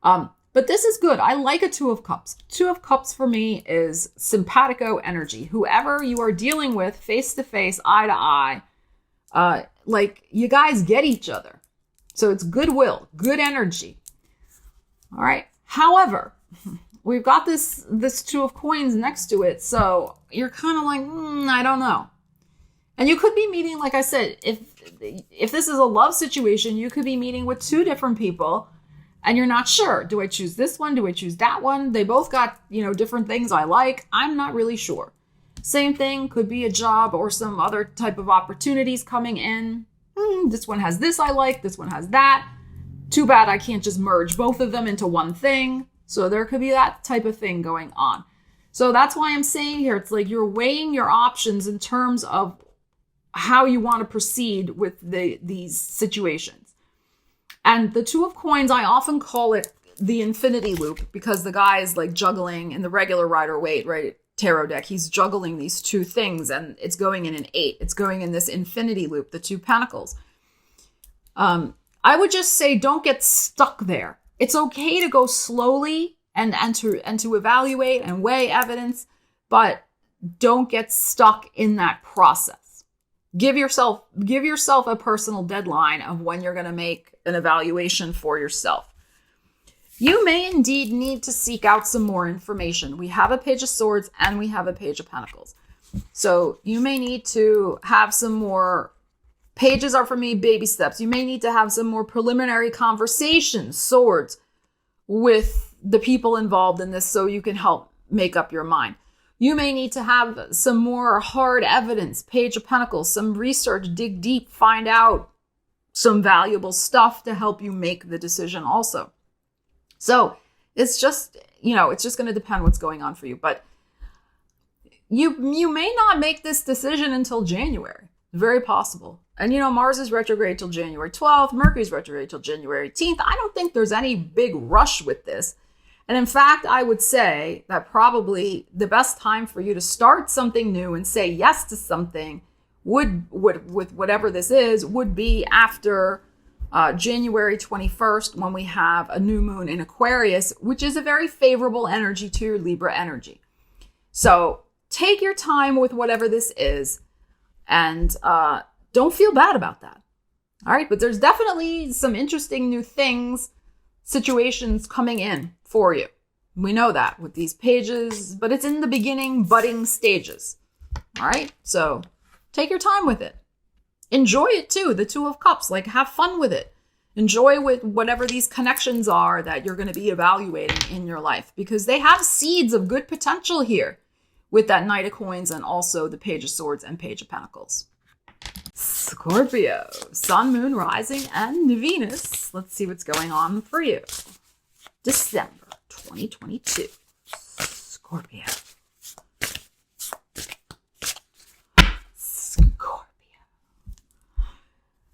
But this is good. I like a Two of Cups. Two of Cups for me is simpatico energy. Whoever you are dealing with face to face, eye to eye, like you guys get each other. So it's goodwill, good energy. All right. However, we've got this Two of Coins next to it. So you're kind of like, I don't know. And you could be meeting, like I said, if this is a love situation, you could be meeting with 2 different people and you're not sure. Do I choose this one? Do I choose that one? They both got, different things I like. I'm not really sure. Same thing, could be a job or some other type of opportunities coming in. This one has this I like, this one has that. Too bad I can't just merge both of them into one thing. So there could be that type of thing going on. So that's why I'm saying here, it's like you're weighing your options in terms of how you want to proceed with these situations. And the Two of Coins, I often call it the infinity loop, because the guy is like juggling in the regular Rider-Waite, right? Tarot deck, he's juggling these 2 things, and it's going in an 8. It's going in this infinity loop, the 2 pentacles. I would just say don't get stuck there. It's okay to go slowly and to evaluate and weigh evidence, but don't get stuck in that process. Give yourself a personal deadline of when you're going to make an evaluation for yourself. You may indeed need to seek out some more information. We have a Page of Swords and we have a Page of Pentacles. So you may need to have some more, pages are for me baby steps. You may need to have some more preliminary conversations, swords, with the people involved in this so you can help make up your mind. You may need to have some more hard evidence, Page of Pentacles, some research, dig deep, find out some valuable stuff to help you make the decision also. So it's just, it's just going to depend what's going on for you. But you may not make this decision until January. Very possible. And, Mars is retrograde till January 12th. Mercury's retrograde till January 18th. I don't think there's any big rush with this. And in fact, I would say that probably the best time for you to start something new and say yes to something would with whatever this is, would be after January 21st, when we have a new moon in Aquarius, which is a very favorable energy to your Libra energy. So take your time with whatever this is, and don't feel bad about that. All right. But there's definitely some interesting new things, situations coming in for you. We know that with these pages, but it's in the beginning budding stages. All right. So take your time with it. Enjoy it too. The Two of Cups, like have fun with it. Enjoy with whatever these connections are that you're going to be evaluating in your life, because they have seeds of good potential here with that Knight of Coins and also the Page of Swords and Page of Pentacles. Scorpio, Sun, Moon, Rising, and Venus. Let's see what's going on for you. December 2022. Scorpio.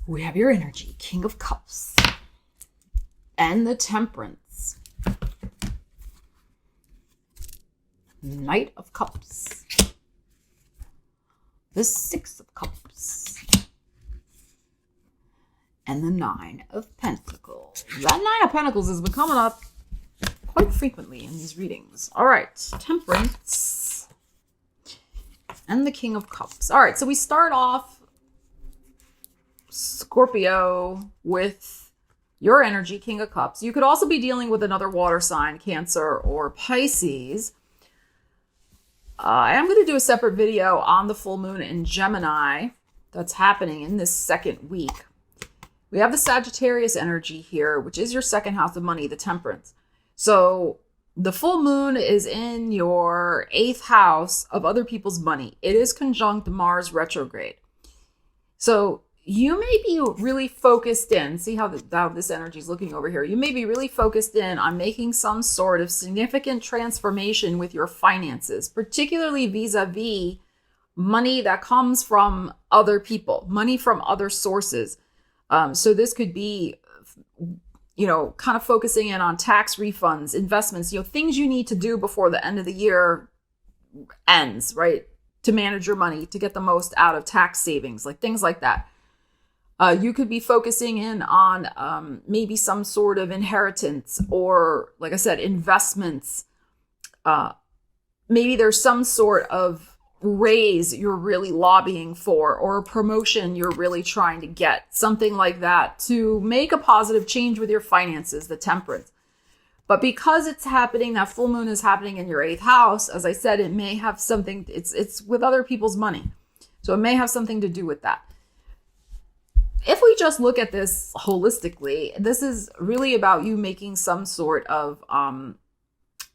We have your energy, King of Cups, and the Temperance, Knight of Cups, the Six of Cups, and the Nine of Pentacles. That Nine of Pentacles has been coming up quite frequently in these readings. All right, Temperance and the King of Cups. All right, so we start off, Scorpio, with your energy, King of Cups. You could also be dealing with another water sign, Cancer or Pisces. I am going to do a separate video on the full moon in Gemini that's happening in this second week. We have the Sagittarius energy here, which is your second house of money, the Temperance. So the full moon is in your 8th house of other people's money. It is conjunct Mars retrograde. So you may be really focused in, see how this energy is looking over here. You may be really focused in on making some sort of significant transformation with your finances, particularly vis-a-vis money that comes from other people, money from other sources. So this could be, kind of focusing in on tax refunds, investments, things you need to do before the end of the year ends, right? To manage your money, to get the most out of tax savings, like things like that. You could be focusing in on maybe some sort of inheritance or, like I said, investments. Maybe there's some sort of raise you're really lobbying for, or a promotion you're really trying to get, something like that, to make a positive change with your finances, the Temperance. But because it's happening, that full moon is happening in your 8th house, as I said, it may have something, it's with other people's money. So it may have something to do with that. If we just look at this holistically, this is really about you making some sort of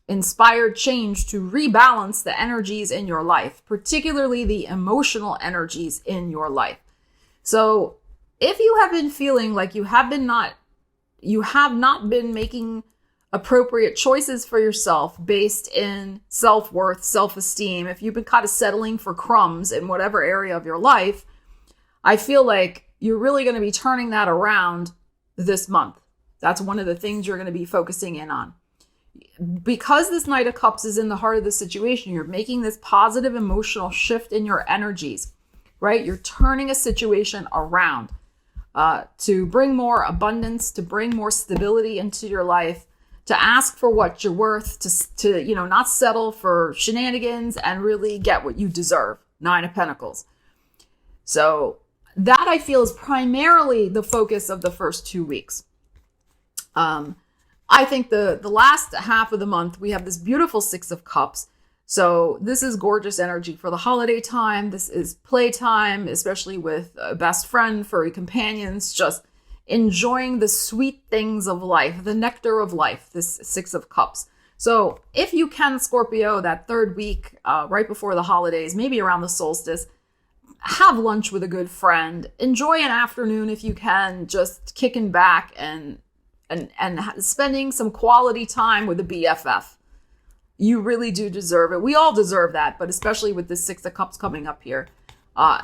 inspired change to rebalance the energies in your life, particularly the emotional energies in your life. So if you have been feeling like you have not been making appropriate choices for yourself based in self-worth, self-esteem, if you've been kind of settling for crumbs in whatever area of your life, I feel like you're really going to be turning that around this month. That's one of the things you're going to be focusing in on. Because this Knight of Cups is in the heart of the situation, you're making this positive emotional shift in your energies, right? You're turning a situation around to bring more abundance, to bring more stability into your life, to ask for what you're worth, to not settle for shenanigans and really get what you deserve. 9 of Pentacles. So that I feel is primarily the focus of the first 2 weeks. I think the last half of the month, we have this beautiful 6 of Cups. So this is gorgeous energy for the holiday time. This is playtime, especially with a best friend, furry companions, just enjoying the sweet things of life, the nectar of life, this 6 of Cups. So if you can, Scorpio, that 3rd week, right before the holidays, maybe around the solstice, have lunch with a good friend, enjoy an afternoon if you can, just kicking back and spending some quality time with a BFF. You really do deserve it. We all deserve that, but especially with this 6 of Cups coming up here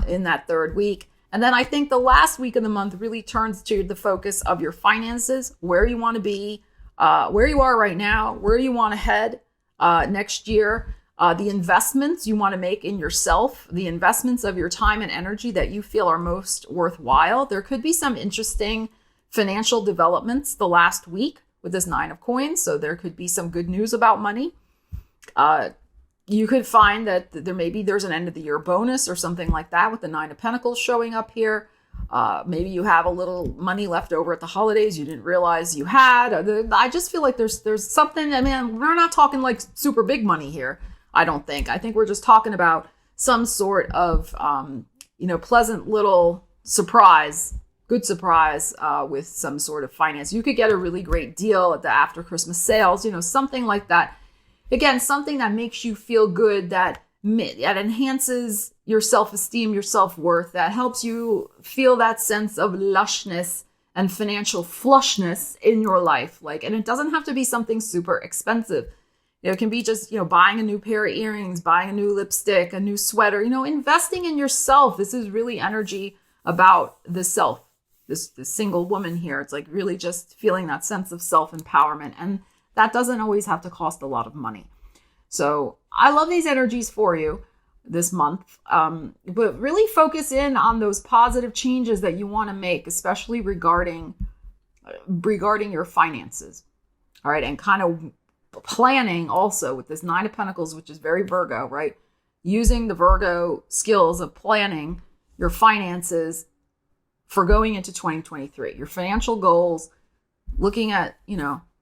in that 3rd week. And then I think the last week of the month really turns to the focus of your finances, where you want to be, where you are right now, where you want to head next year. The investments you want to make in yourself, the investments of your time and energy that you feel are most worthwhile. There could be some interesting financial developments the last week with this 9 of Coins. So there could be some good news about money. You could find that there's an end of the year bonus or something like that with the 9 of Pentacles showing up here. Maybe you have a little money left over at the holidays you didn't realize you had. I just feel like there's something. I mean, we're not talking like super big money here. I don't think. I think we're just talking about some sort of, pleasant little surprise, good surprise with some sort of finance. You could get a really great deal at the after Christmas sales, something like that. Again, something that makes you feel good, that enhances your self-esteem, your self-worth, that helps you feel that sense of lushness and financial flushness in your life. And it doesn't have to be something super expensive. It can be just, buying a new pair of earrings, buying a new lipstick, a new sweater, investing in yourself. This is really energy about the self, this single woman here. It's like really just feeling that sense of self-empowerment. And that doesn't always have to cost a lot of money. So I love these energies for you. this month. But really focus in on those positive changes that you want to make, especially regarding your finances. All right. And kind of planning also with this 9 of Pentacles, which is very Virgo, right? Using the Virgo skills of planning your finances for going into 2023, your financial goals, looking at,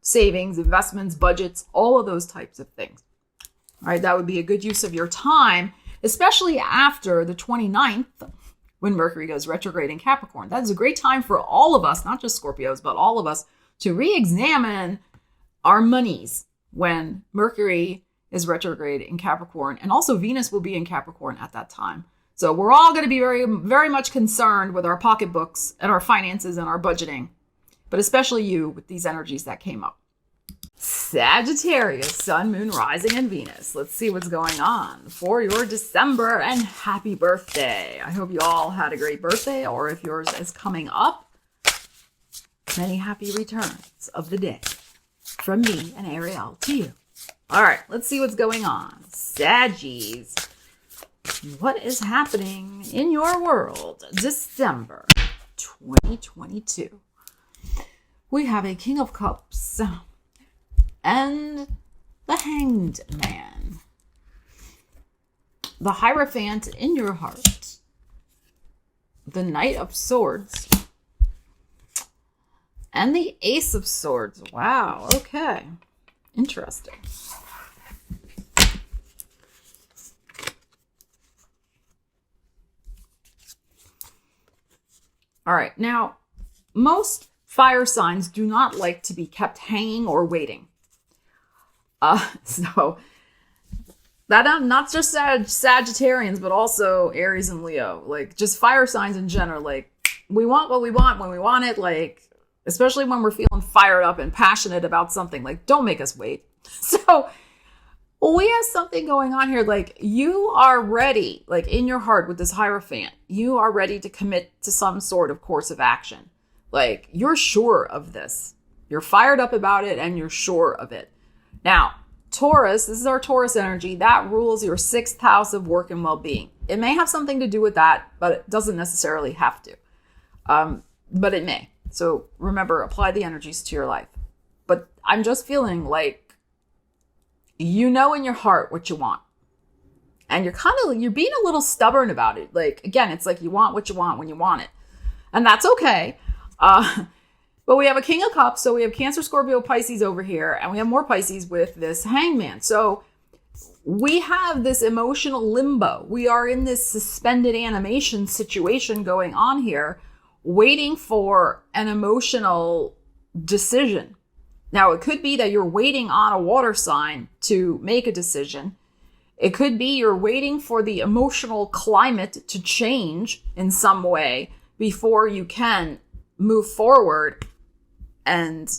savings, investments, budgets, all of those types of things. All right. That would be a good use of your time, especially after the 29th, when Mercury goes retrograde in Capricorn. That is a great time for all of us, not just Scorpios, but all of us, to re-examine our monies when Mercury is retrograde in Capricorn. And also Venus will be in Capricorn at that time. So we're all going to be very, very much concerned with our pocketbooks and our finances and our budgeting, but especially you with these energies that came up. Sagittarius, Sun, Moon, Rising, and Venus. Let's see what's going on for your December, and happy birthday. I hope you all had a great birthday, or if yours is coming up, many happy returns of the day from me and Ariel to you. All right, let's see what's going on. Saggies, what is happening in your world December 2022? We have a King of Cups and the Hanged Man, the Hierophant in your heart, the Knight of Swords, and the Ace of Swords. Wow, okay. Interesting. All right, now, most fire signs do not like to be kept hanging or waiting. So that not just Sagittarians, but also Aries and Leo, like just fire signs in general. Like, we want what we want when we want it. Like, especially when we're feeling fired up and passionate about something, like, don't make us wait. So we have something going on here. Like, you are ready, like in your heart with this Hierophant, you are ready to commit to some sort of course of action. Like, you're sure of this. You're fired up about it and you're sure of it. Now, Taurus, this is our Taurus energy, that rules your 6th house of work and well-being. It may have something to do with that, but it doesn't necessarily have to. But it may. So remember, apply the energies to your life. But I'm just feeling like you know in your heart what you want. And you're being a little stubborn about it. Like, again, it's like you want what you want when you want it. And that's okay. But we have a King of Cups, so we have Cancer, Scorpio, Pisces over here, and we have more Pisces with this Hangman. So we have this emotional limbo. We are in this suspended animation situation going on here, waiting for an emotional decision. Now, it could be that you're waiting on a water sign to make a decision. It could be you're waiting for the emotional climate to change in some way before you can move forward and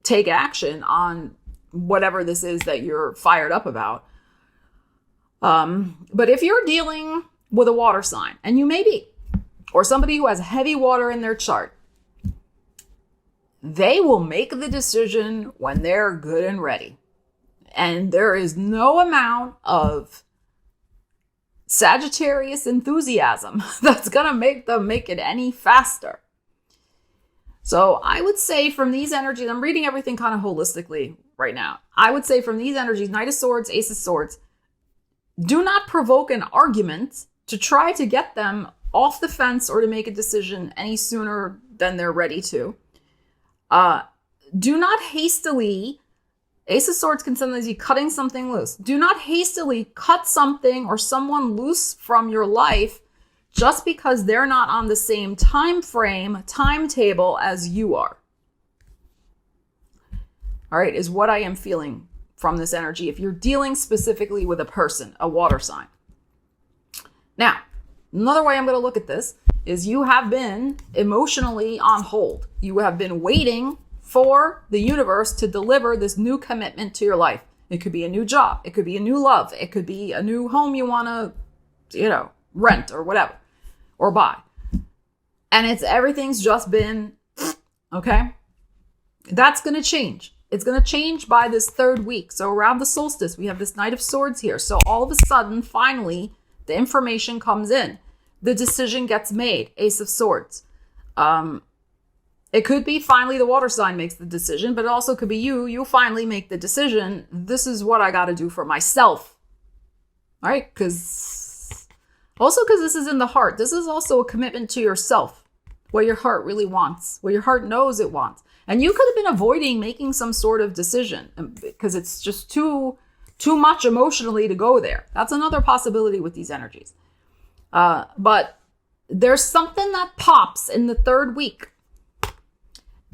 take action on whatever this is that you're fired up about. But if you're dealing with a water sign, and you may be, or somebody who has heavy water in their chart, they will make the decision when they're good and ready. And there is no amount of Sagittarius enthusiasm that's going to make them make it any faster. So I would say from these energies, I'm reading everything kind of holistically right now. I would say from these energies, Knight of Swords, Ace of Swords, do not provoke an argument to try to get them off the fence or to make a decision any sooner than they're ready to. Do not hastily, Ace of Swords can sometimes be cutting something loose. Do not hastily cut something or someone loose from your life just because they're not on the same time frame, timetable as you are. All right, is what I am feeling from this energy. If you're dealing specifically with a person, a water sign. Now, another way I'm going to look at this is you have been emotionally on hold. You have been waiting for the universe to deliver this new commitment to your life. It could be a new job. It could be a new love. It could be a new home you want to, rent or whatever, or buy. And everything's just been, okay? That's going to change. It's going to change by this 3rd week. So around the solstice, we have this Knight of Swords here. So all of a sudden, finally, The information comes in. The decision gets made. Ace of Swords. It could be finally the water sign makes the decision, but it also could be you finally make the decision. This is what I got to do for myself. All right? Because this is in the heart. This is also a commitment to yourself. What your heart really wants. What your heart knows it wants. And you could have been avoiding making some sort of decision because it's just too much emotionally to go there. That's another possibility with these energies. But there's something that pops in the third week.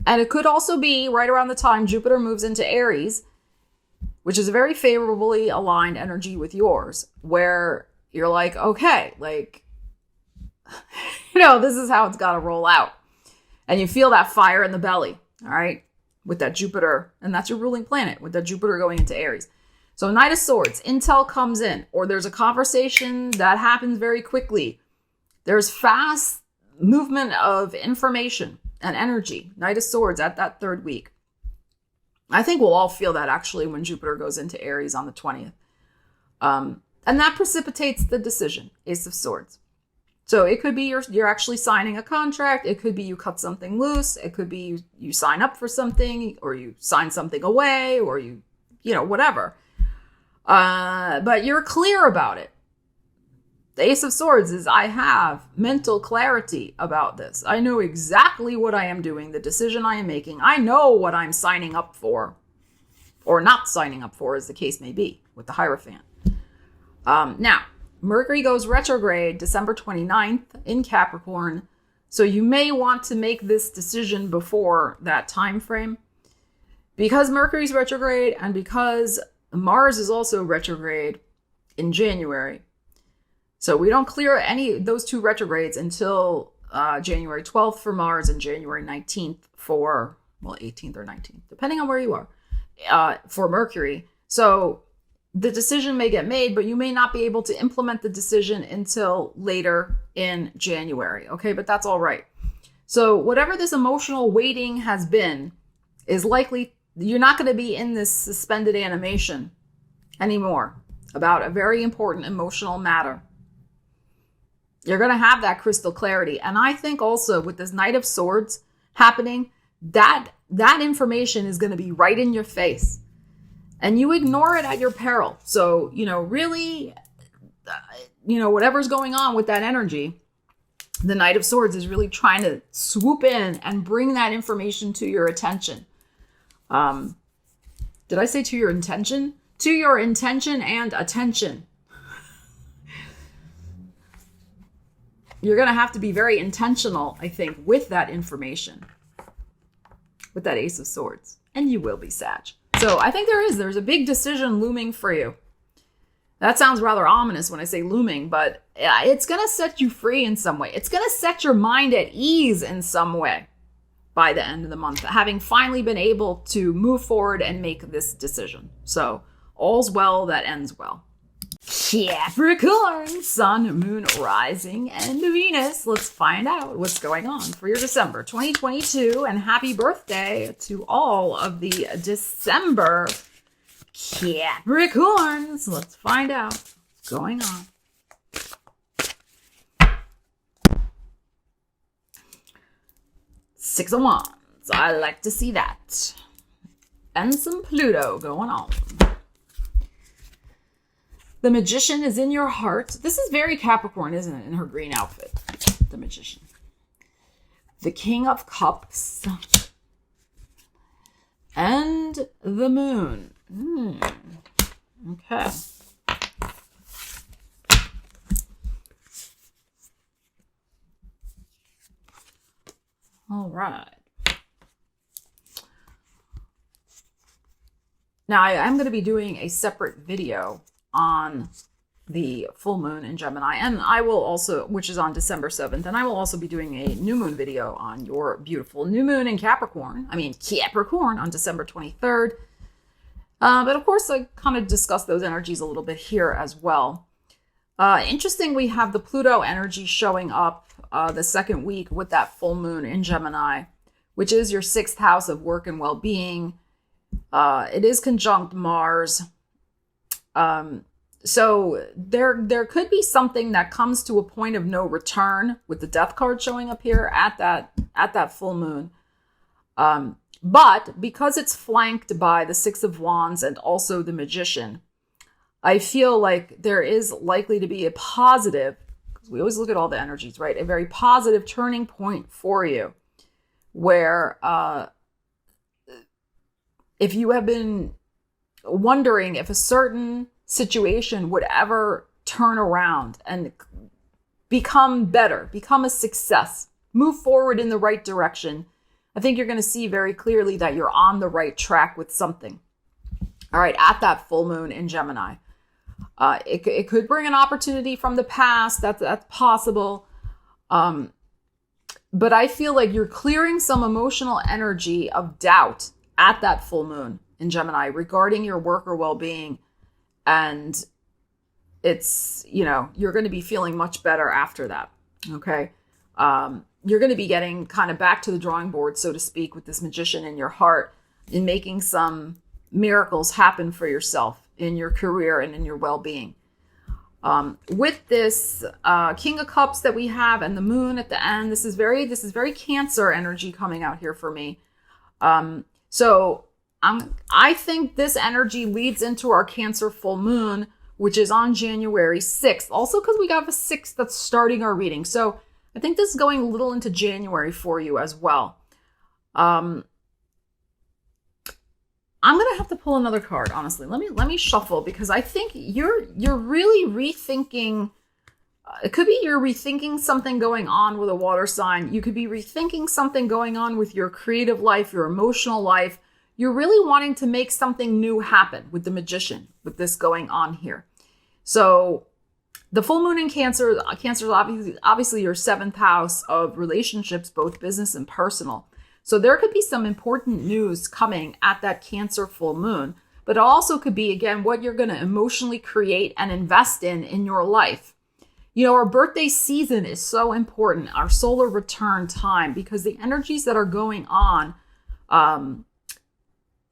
And it could also be right around the time Jupiter moves into Aries, which is a very favorably aligned energy with yours, where you're like, okay, like, this is how it's got to roll out. And you feel that fire in the belly, all right, with that Jupiter. And that's your ruling planet, with that Jupiter going into Aries. So Knight of Swords, intel comes in, or there's a conversation that happens very quickly. There's fast movement of information and energy. Knight of Swords at that third week. I think we'll all feel that actually when Jupiter goes into Aries on the 20th. And that precipitates the decision, Ace of Swords. So it could be you're actually signing a contract. It could be you cut something loose. It could be you sign up for something, or you sign something away, or whatever. But you're clear about it. The Ace of Swords is, I have mental clarity about this. I know exactly what I am doing, the decision I am making. I know what I'm signing up for, or not signing up for, as the case may be, with the Hierophant. Now, Mercury goes retrograde December 29th in Capricorn. So you may want to make this decision before that time frame. Because Mercury's retrograde and because Mars is also retrograde in January. So we don't clear those two retrogrades until January 12th for Mars and January 19th for, 18th or 19th, depending on where you are, for Mercury. So the decision may get made, but you may not be able to implement the decision until later in January. Okay, but that's all right. So whatever this emotional waiting has been is likely, you're not going to be in this suspended animation anymore about a very important emotional matter. You're going to have that crystal clarity. And I think also with this Knight of Swords happening, that information is going to be right in your face. And you ignore it at your peril. So, really, whatever's going on with that energy, the Knight of Swords is really trying to swoop in and bring that information to your attention. Did I say to your intention? To your intention and attention. You're going to have to be very intentional, I think, with that information, with that Ace of Swords. And you will be, Sag. So I think there's a big decision looming for you. That sounds rather ominous when I say looming, but it's going to set you free in some way. It's going to set your mind at ease in some way by the end of the month, having finally been able to move forward and make this decision. So all's well that ends well. Capricorn, Sun, Moon, Rising, and Venus. Let's find out what's going on for your December 2022. And happy birthday to all of the December Capricorns. Let's find out what's going on. Six of Wands. I like to see that. And some Pluto going on. The Magician is in your heart. This is very Capricorn, isn't it? In her green outfit. The Magician. The King of Cups. And the Moon. Okay. All right. Now, I'm going to be doing a separate video on the full moon in Gemini, and I will also, which is on December 7th, and I will also be doing a new moon video on your beautiful new moon in Capricorn on December 23rd. But of course, I kind of discussed those energies a little bit here as well. Interesting, we have the Pluto energy showing up the second week with that full moon in Gemini, which is your 6th house of work and well-being. It is conjunct Mars. So there could be something that comes to a point of no return with the death card showing up here at that full moon. But because it's flanked by the Six of Wands and also the Magician, I feel like there is likely to be a positive, because we always look at all the energies, right? A very positive turning point for you where if you have been wondering if a certain situation would ever turn around and become better, become a success, move forward in the right direction, I think you're going to see very clearly that you're on the right track with something. All right, at that full moon in Gemini. It could bring an opportunity from the past. That's possible. But I feel like you're clearing some emotional energy of doubt at that full moon in Gemini regarding your work or well-being. And it's, you're going to be feeling much better after that. Okay. You're going to be getting kind of back to the drawing board, so to speak, with this Magician in your heart, in making some miracles happen for yourself in your career and in your well-being. With this King of Cups that we have and the moon at the end, this is very Cancer energy coming out here for me. So I think this energy leads into our Cancer full moon, which is on January 6th. Also because we got a 6th that's starting our reading. So I think this is going a little into January for you as well. I'm going to have to pull another card, honestly. Let me shuffle, because I think you're really rethinking. It could be you're rethinking something going on with a water sign. You could be rethinking something going on with your creative life, your emotional life. You're really wanting to make something new happen with the Magician, with this going on here. So the full moon in Cancer is obviously your 7th house of relationships, both business and personal. So there could be some important news coming at that Cancer full moon, but it also could be, again, what you're going to emotionally create and invest in your life. Our birthday season is so important, our solar return time, because the energies that are going on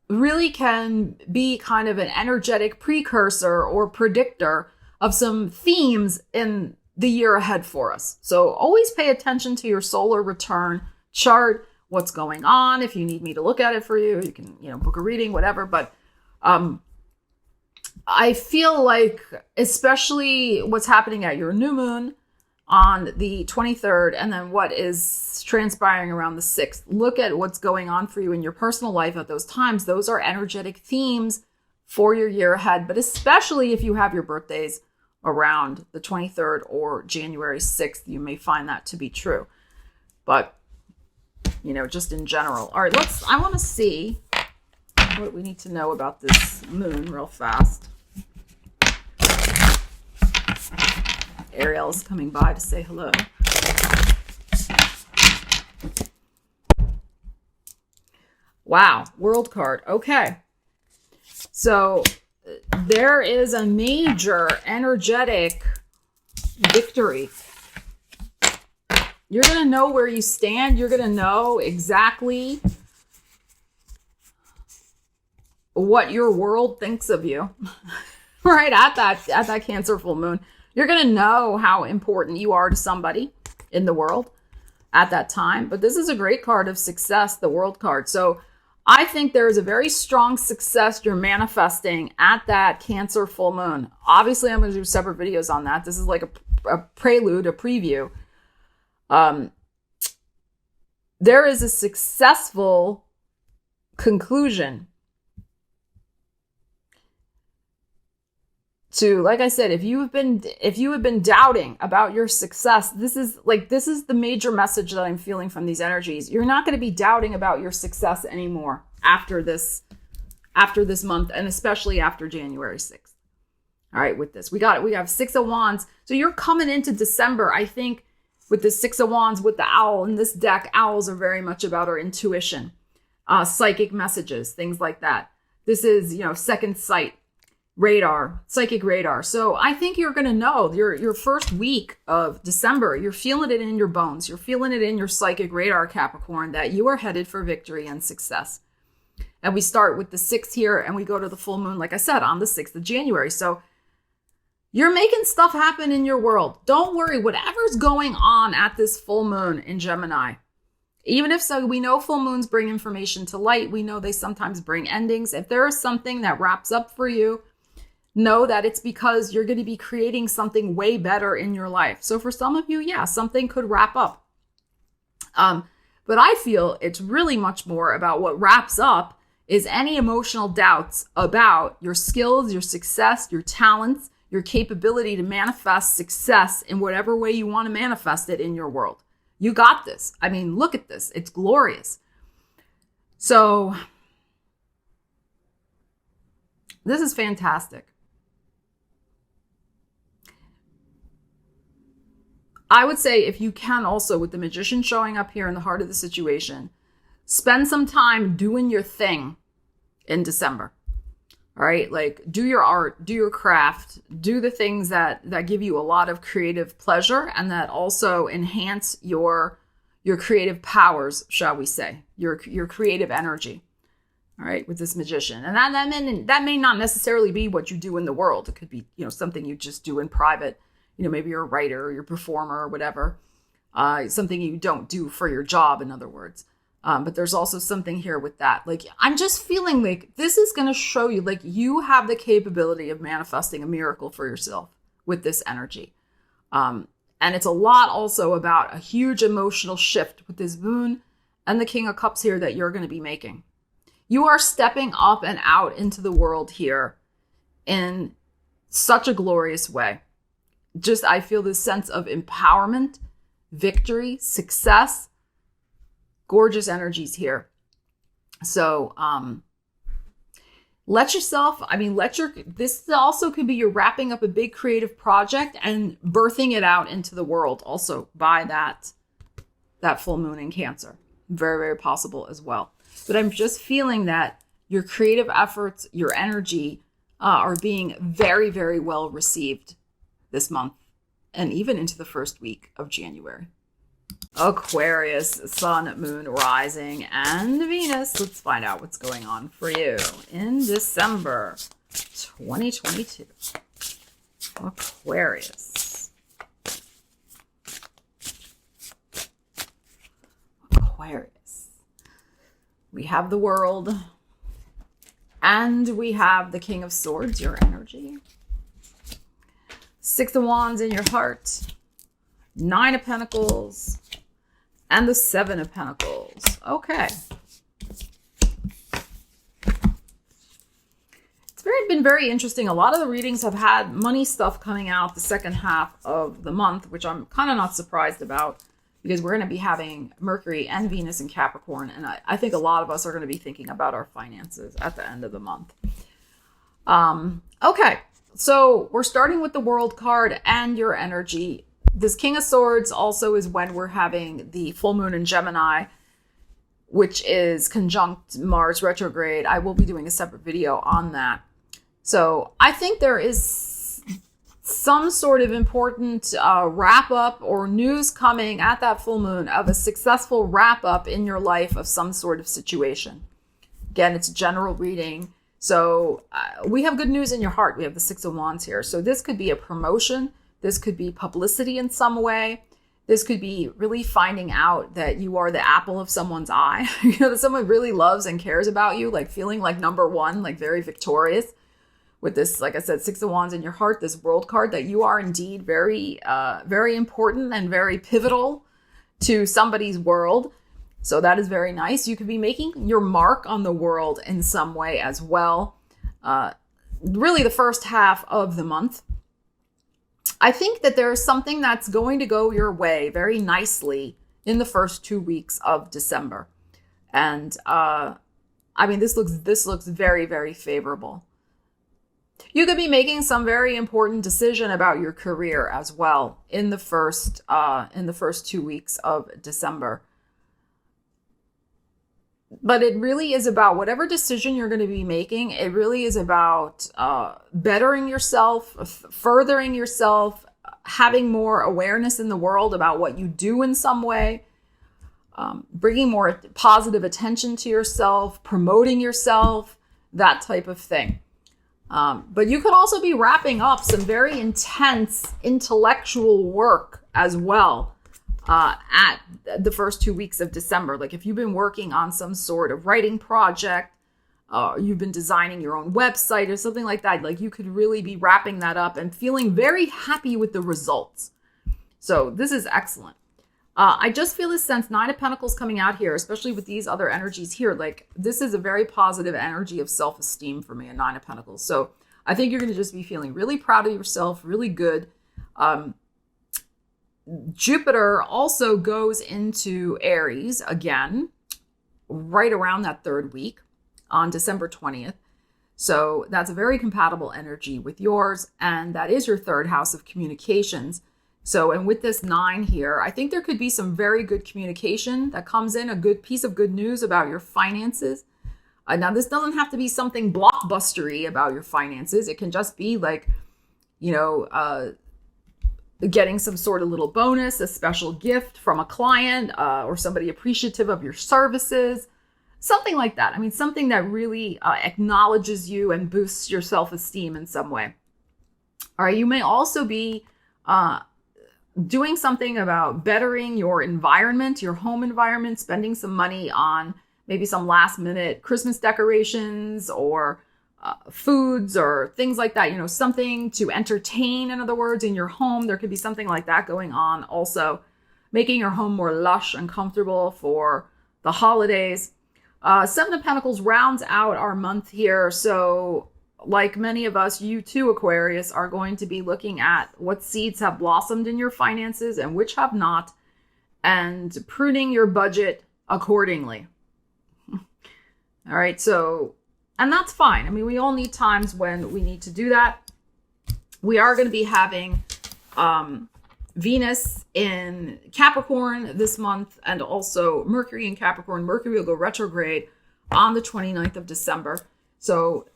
really can be kind of an energetic precursor or predictor of some themes in the year ahead for us. So always pay attention to your solar return chart, what's going on. If you need me to look at it for you, you can, book a reading, whatever. But I feel like, especially what's happening at your new moon on the 23rd, and then what is transpiring around the 6th, look at what's going on for you in your personal life at those times. Those are energetic themes for your year ahead, but especially if you have your birthdays around the 23rd or January 6th, you may find that to be true. But just in general. All right, I want to see what we need to know about this moon real fast. Ariel's coming by to say hello. Wow, World card. Okay. So there is a major energetic victory. You're going to know where you stand. You're going to know exactly what your world thinks of you, right? At that Cancer full moon, you're going to know how important you are to somebody in the world at that time. But this is a great card of success, the World card. So I think there is a very strong success you're manifesting at that Cancer full moon. Obviously, I'm going to do separate videos on that. This is like a prelude, a preview. There is a successful conclusion to, like I said, if you have been doubting about your success, this is the major message that I'm feeling from these energies. You're not going to be doubting about your success anymore after this month, and especially after January 6th. All right, with this, we have 6 of Wands. So you're coming into December, I think, with the 6 of Wands, with the owl in this deck. Owls are very much about our intuition, psychic messages, things like that. This is, second sight, radar, psychic radar. So I think you're going to know your first week of December, you're feeling it in your bones. You're feeling it in your psychic radar, Capricorn, that you are headed for victory and success. And we start with the 6th here, and we go to the full moon, like I said, on the 6th of January. So You're making stuff happen in your world. Don't worry, whatever's going on at this full moon in Gemini. Even if so, we know full moons bring information to light. We know they sometimes bring endings. If there is something that wraps up for you, know that it's because you're going to be creating something way better in your life. So for some of you, yeah, something could wrap up. But I feel it's really much more about what wraps up is any emotional doubts about your skills, your success, your talents, your capability to manifest success in whatever way you want to manifest it in your world. You got this. I mean, look at this. It's glorious. So this is fantastic. I would say if you can also, with the Magician showing up here in the heart of the situation, spend some time doing your thing in December. All right, like do your art, do your craft, do the things that give you a lot of creative pleasure and that also enhance your creative powers, shall we say, your creative energy. All right, with this Magician, and that may not necessarily be what you do in the world. It could be something you just do in private. Maybe you're a writer or you're a performer or whatever. Something you don't do for your job, in other words. But there's also something here with that. Like, I'm just feeling like this is going to show you, like, you have the capability of manifesting a miracle for yourself with this energy. And it's a lot also about a huge emotional shift with this moon and the King of Cups here that you're going to be making. You are stepping up and out into the world here in such a glorious way. Just, I feel this sense of empowerment, victory, success. Gorgeous energies here. So this also could be you're wrapping up a big creative project and birthing it out into the world also by that full moon in Cancer. Very, very possible as well. But I'm just feeling that your creative efforts, your energy are being very, very well received this month and even into the first week of January. Aquarius, Sun, Moon, Rising, and Venus. Let's find out what's going on for you in December 2022. Aquarius. Aquarius. We have the World, and we have the King of Swords, your energy. Six of Wands in your heart. Nine of Pentacles. And the Seven of Pentacles. Okay. It's been very interesting. A lot of the readings have had money stuff coming out the second half of the month, which I'm kind of not surprised about because we're going to be having Mercury and Venus in Capricorn. And I think a lot of us are going to be thinking about our finances at the end of the month. Okay. So we're starting with the World card and your energy. This King of Swords also is when we're having the full moon in Gemini, which is conjunct Mars retrograde. I will be doing a separate video on that. So I think there is some sort of important wrap up or news coming at that full moon of a successful wrap up in your life of some sort of situation. Again, it's a general reading. So we have good news in your heart. We have the Six of Wands here. So this could be a promotion. This could be publicity in some way. This could be really finding out that you are the apple of someone's eye. That someone really loves and cares about you, like feeling like number one, like very victorious with this, like I said, Six of Wands in your heart, this World card, that you are indeed very, very important and very pivotal to somebody's world. So that is very nice. You could be making your mark on the world in some way as well. Really the first half of the month. I think that there's something that's going to go your way very nicely in the first 2 weeks of December. And this looks very, very favorable. You could be making some very important decision about your career as well in the first 2 weeks of December. But it really is about whatever decision you're going to be making. It really is about bettering yourself, furthering yourself, having more awareness in the world about what you do in some way, bringing more positive attention to yourself, promoting yourself, that type of thing. But you could also be wrapping up some very intense intellectual work as well at the first 2 weeks of December. Like if you've been working on some sort of writing project, you've been designing your own website or something like that, like you could really be wrapping that up and feeling very happy with the results. So this is excellent. I just feel this sense, Nine of Pentacles coming out here, especially with these other energies here. Like this is a very positive energy of self-esteem for me, a Nine of Pentacles. So I think you're going to just be feeling really proud of yourself, really good. Jupiter also goes into Aries again, right around that third week on December 20th. So that's a very compatible energy with yours. And that is your third house of communications. So, and with this 9 here, I think there could be some very good communication that comes in, a good piece of good news about your finances. Now, this doesn't have to be something blockbustery about your finances. It can just be like, getting some sort of little bonus, a special gift from a client or somebody appreciative of your services, something like that. I mean, something that really acknowledges you and boosts your self-esteem in some way. All right, you may also be doing something about bettering your environment, your home environment, spending some money on maybe some last minute Christmas decorations or foods or things like that, something to entertain, in other words, in your home. There could be something like that going on. Also making your home more lush and comfortable for the holidays. Seven of Pentacles rounds out our month here. So like many of us, you too, Aquarius, are going to be looking at what seeds have blossomed in your finances and which have not, and pruning your budget accordingly. All right, so, and that's fine. I mean, we all need times when we need to do that. We are going to be having Venus in Capricorn this month, and also Mercury in Capricorn. Mercury will go retrograde on the 29th of December. So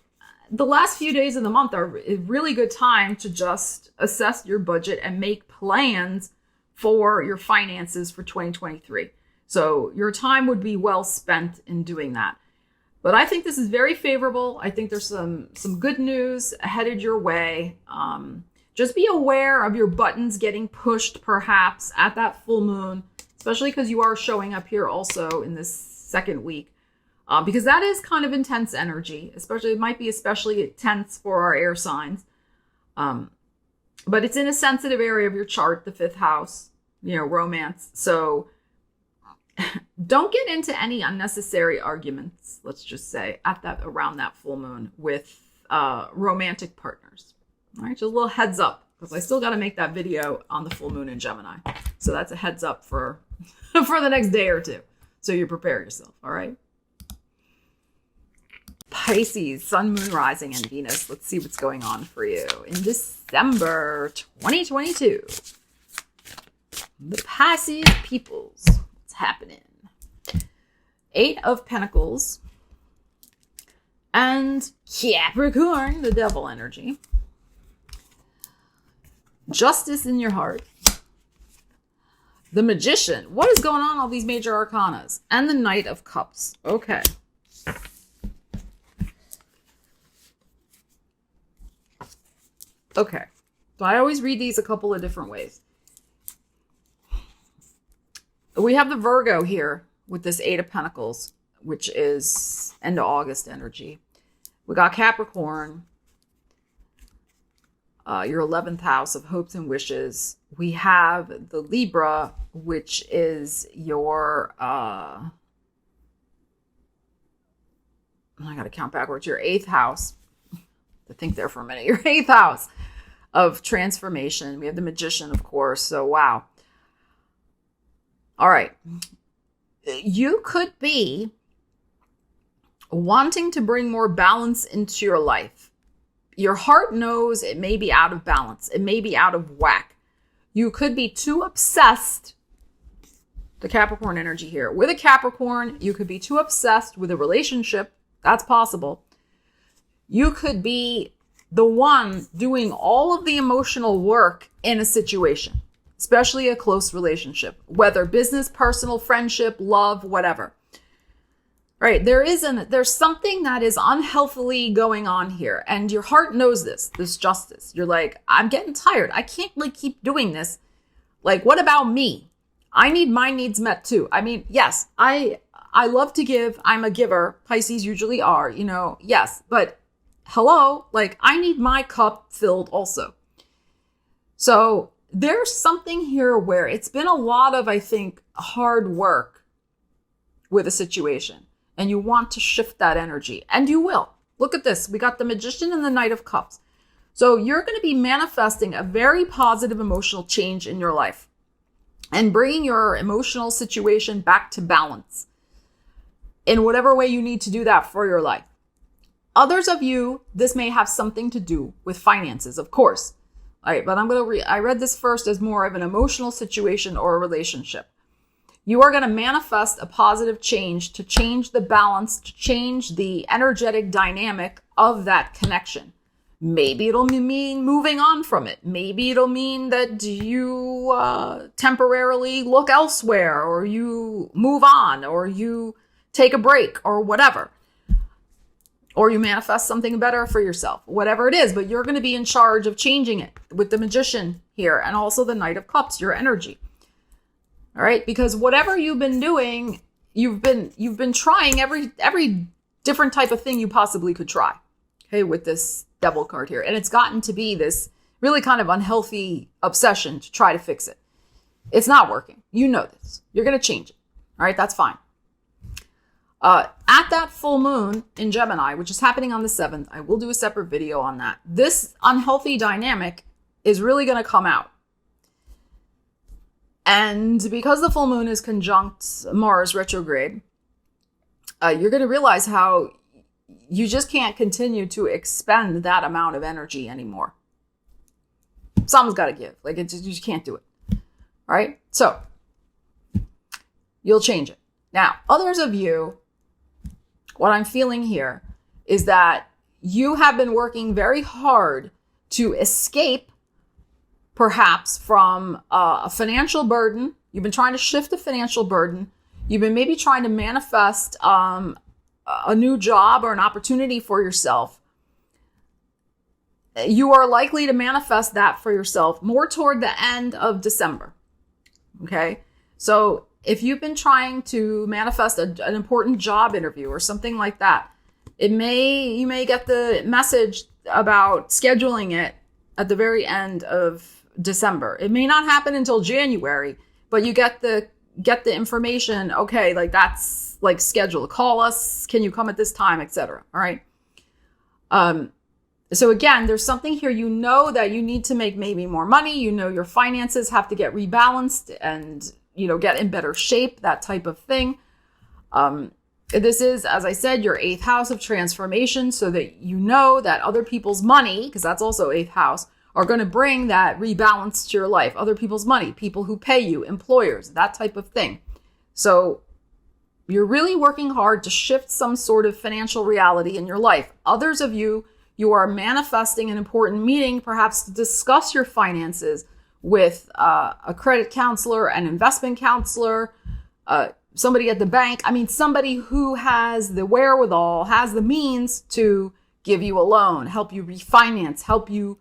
the last few days of the month are a really good time to just assess your budget and make plans for your finances for 2023. So your time would be well spent in doing that. But I think this is very favorable. I think there's some good news headed your way. Just be aware of your buttons getting pushed perhaps at that full moon, especially because you are showing up here also in this second week. Because that is kind of intense energy, it might be especially tense for our air signs. But it's in a sensitive area of your chart, the 5th house, romance. So don't get into any unnecessary arguments, let's just say, around that full moon with romantic partners. All right, just a little heads up, because I still got to make that video on the full moon in Gemini. So that's a heads up for the next day or two. So you prepare yourself, all right? Pisces, Sun, Moon, Rising, and Venus. Let's see what's going on for you in December 2022. The Pisces peoples. What's happening? 8 of Pentacles and Capricorn, the devil energy. Justice in your heart. The Magician. What is going on? All these major arcanas. And the Knight of Cups. Okay. Okay. So I always read these a couple of different ways. We have the Virgo here with this 8 of Pentacles, which is end of August energy. We got Capricorn, your 11th house of hopes and wishes. We have the Libra, which is your, I got to count backwards, your 8th house. To think there for a minute, your 8th house of transformation. We have the Magician, of course. So, wow. All right. You could be wanting to bring more balance into your life. Your heart knows it may be out of balance. It may be out of whack. You could be too obsessed. The Capricorn energy here. With a Capricorn, you could be too obsessed with a relationship. That's possible. You could be the one doing all of the emotional work in a situation, especially a close relationship, whether business, personal, friendship, love, whatever. All Right? There's something that is unhealthily going on here. And your heart knows this justice. You're like, I'm getting tired. I can't really keep doing this. Like, what about me? I need my needs met too. I mean, yes, I love to give. I'm a giver. Pisces usually are, yes. But hello, like, I need my cup filled also. So there's something here where it's been a lot of, I think, hard work with a situation. And you want to shift that energy. And you will. Look at this. We got the Magician and the Knight of Cups. So you're going to be manifesting a very positive emotional change in your life. And bringing your emotional situation back to balance. In whatever way you need to do that for your life. Others of you, this may have something to do with finances, of course. All right, but I read this first as more of an emotional situation or a relationship. You are going to manifest a positive change to change the balance, to change the energetic dynamic of that connection. Maybe it'll mean moving on from it. Maybe it'll mean that you temporarily look elsewhere, or you move on, or you take a break, or whatever. Or you manifest something better for yourself, whatever it is, but you're going to be in charge of changing it with the Magician here and also the Knight of Cups, your energy. All right, because whatever you've been doing, you've been trying every different type of thing you possibly could try. Okay, with this Devil card here, and it's gotten to be this really kind of unhealthy obsession to try to fix it. It's not working. You know this. You're going to change it. All right, that's fine. At that full moon in Gemini, which is happening on the 7th, I will do a separate video on that. This unhealthy dynamic is really going to come out. And because the full moon is conjunct Mars retrograde, you're going to realize how you just can't continue to expend that amount of energy anymore. Something's got to give. Like, you just can't do it. All right? So, you'll change it. Now, others of you, what I'm feeling here is that you have been working very hard to escape perhaps from a financial burden. You've been trying to shift the financial burden. You've been maybe trying to manifest a new job or an opportunity for yourself. You are likely to manifest that for yourself more toward the end of December. Okay? So if you've been trying to manifest an important job interview or something like that, you may get the message about scheduling it at the very end of December. It may not happen until January, but you get the information. Okay, like, that's like scheduled. Call us. Can you come at this time, etc. All right. So again, there's something here. You know that you need to make maybe more money. You know your finances have to get rebalanced and get in better shape. That type of thing. This is, as I said, your 8th house of transformation, so that you know that other people's money, because that's also 8th house, are going to bring that rebalance to your life. Other people's money, people who pay you, employers, that type of thing. So you're really working hard to shift some sort of financial reality in your life. Others of you are manifesting an important meeting, perhaps to discuss your finances with a credit counselor, an investment counselor, somebody at the bank. I mean, somebody who has the wherewithal, has the means to give you a loan, help you refinance, help you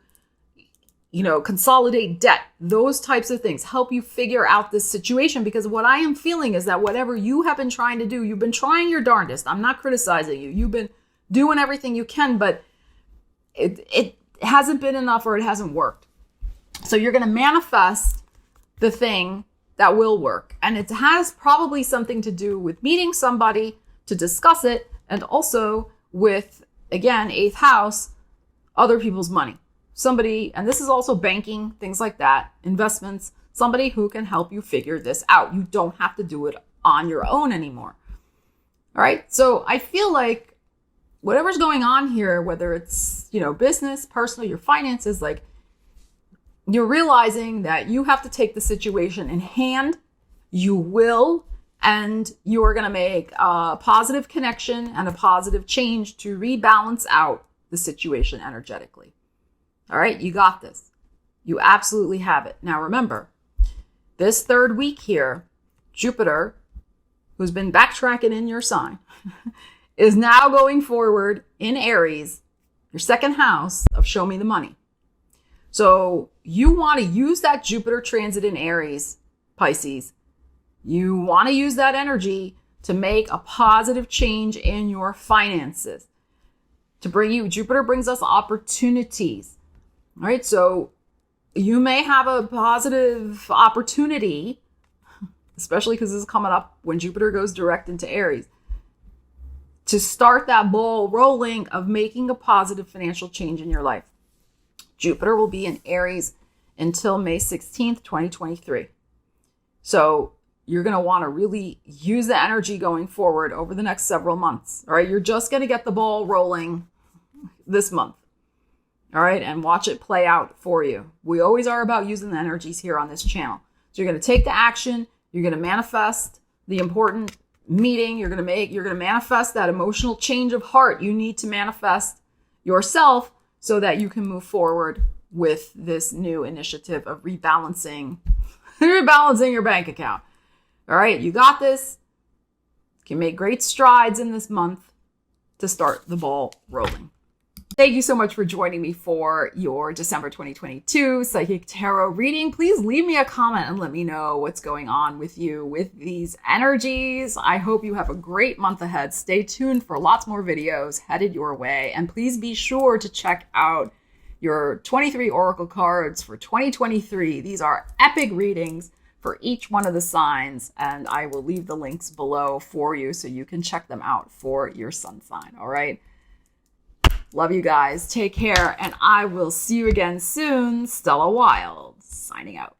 consolidate debt, those types of things, help you figure out this situation. Because what I am feeling is that whatever you have been trying to do, you've been trying your darndest. I'm not criticizing you. You've been doing everything you can, but it hasn't been enough, or it hasn't worked. So you're going to manifest the thing that will work. And it has probably something to do with meeting somebody to discuss it, and also with, again, 8th house, other people's money. Somebody, and this is also banking, things like that, investments, somebody who can help you figure this out. You don't have to do it on your own anymore. All right. So I feel like whatever's going on here, whether it's, business, personal, your finances, like, you're realizing that you have to take the situation in hand. You will, and you are going to make a positive connection and a positive change to rebalance out the situation energetically. All right, you got this. You absolutely have it. Now remember, this 3rd week here, Jupiter who's been backtracking in your sign, is now going forward in Aries, your second house of show me the money. So you want to use that Jupiter transit in Aries, Pisces. You want to use that energy to make a positive change in your finances. To bring you, Jupiter brings us opportunities. All right, so you may have a positive opportunity, especially because this is coming up when Jupiter goes direct into Aries, to start that ball rolling of making a positive financial change in your life. Jupiter will be in Aries until May 16th, 2023. So you're going to want to really use the energy going forward over the next several months. All right, you're just going to get the ball rolling this month. All right, and watch it play out for you. We always are about using the energies here on this channel. So you're going to take the action. You're going to manifest the important meeting. You're going to manifest that emotional change of heart you need to manifest yourself so that you can move forward with this new initiative of rebalancing your bank account. All right, you got this. You can make great strides in this month to start the ball rolling. Thank you so much for joining me for your December 2022 Psychic Tarot reading. Please leave me a comment and let me know what's going on with you with these energies. I hope you have a great month ahead. Stay tuned for lots more videos headed your way. And please be sure to check out your 23 Oracle cards for 2023. These are epic readings for each one of the signs. And I will leave the links below for you so you can check them out for your sun sign. All right. Love you guys. Take care. And I will see you again soon. Stella Wilde signing out.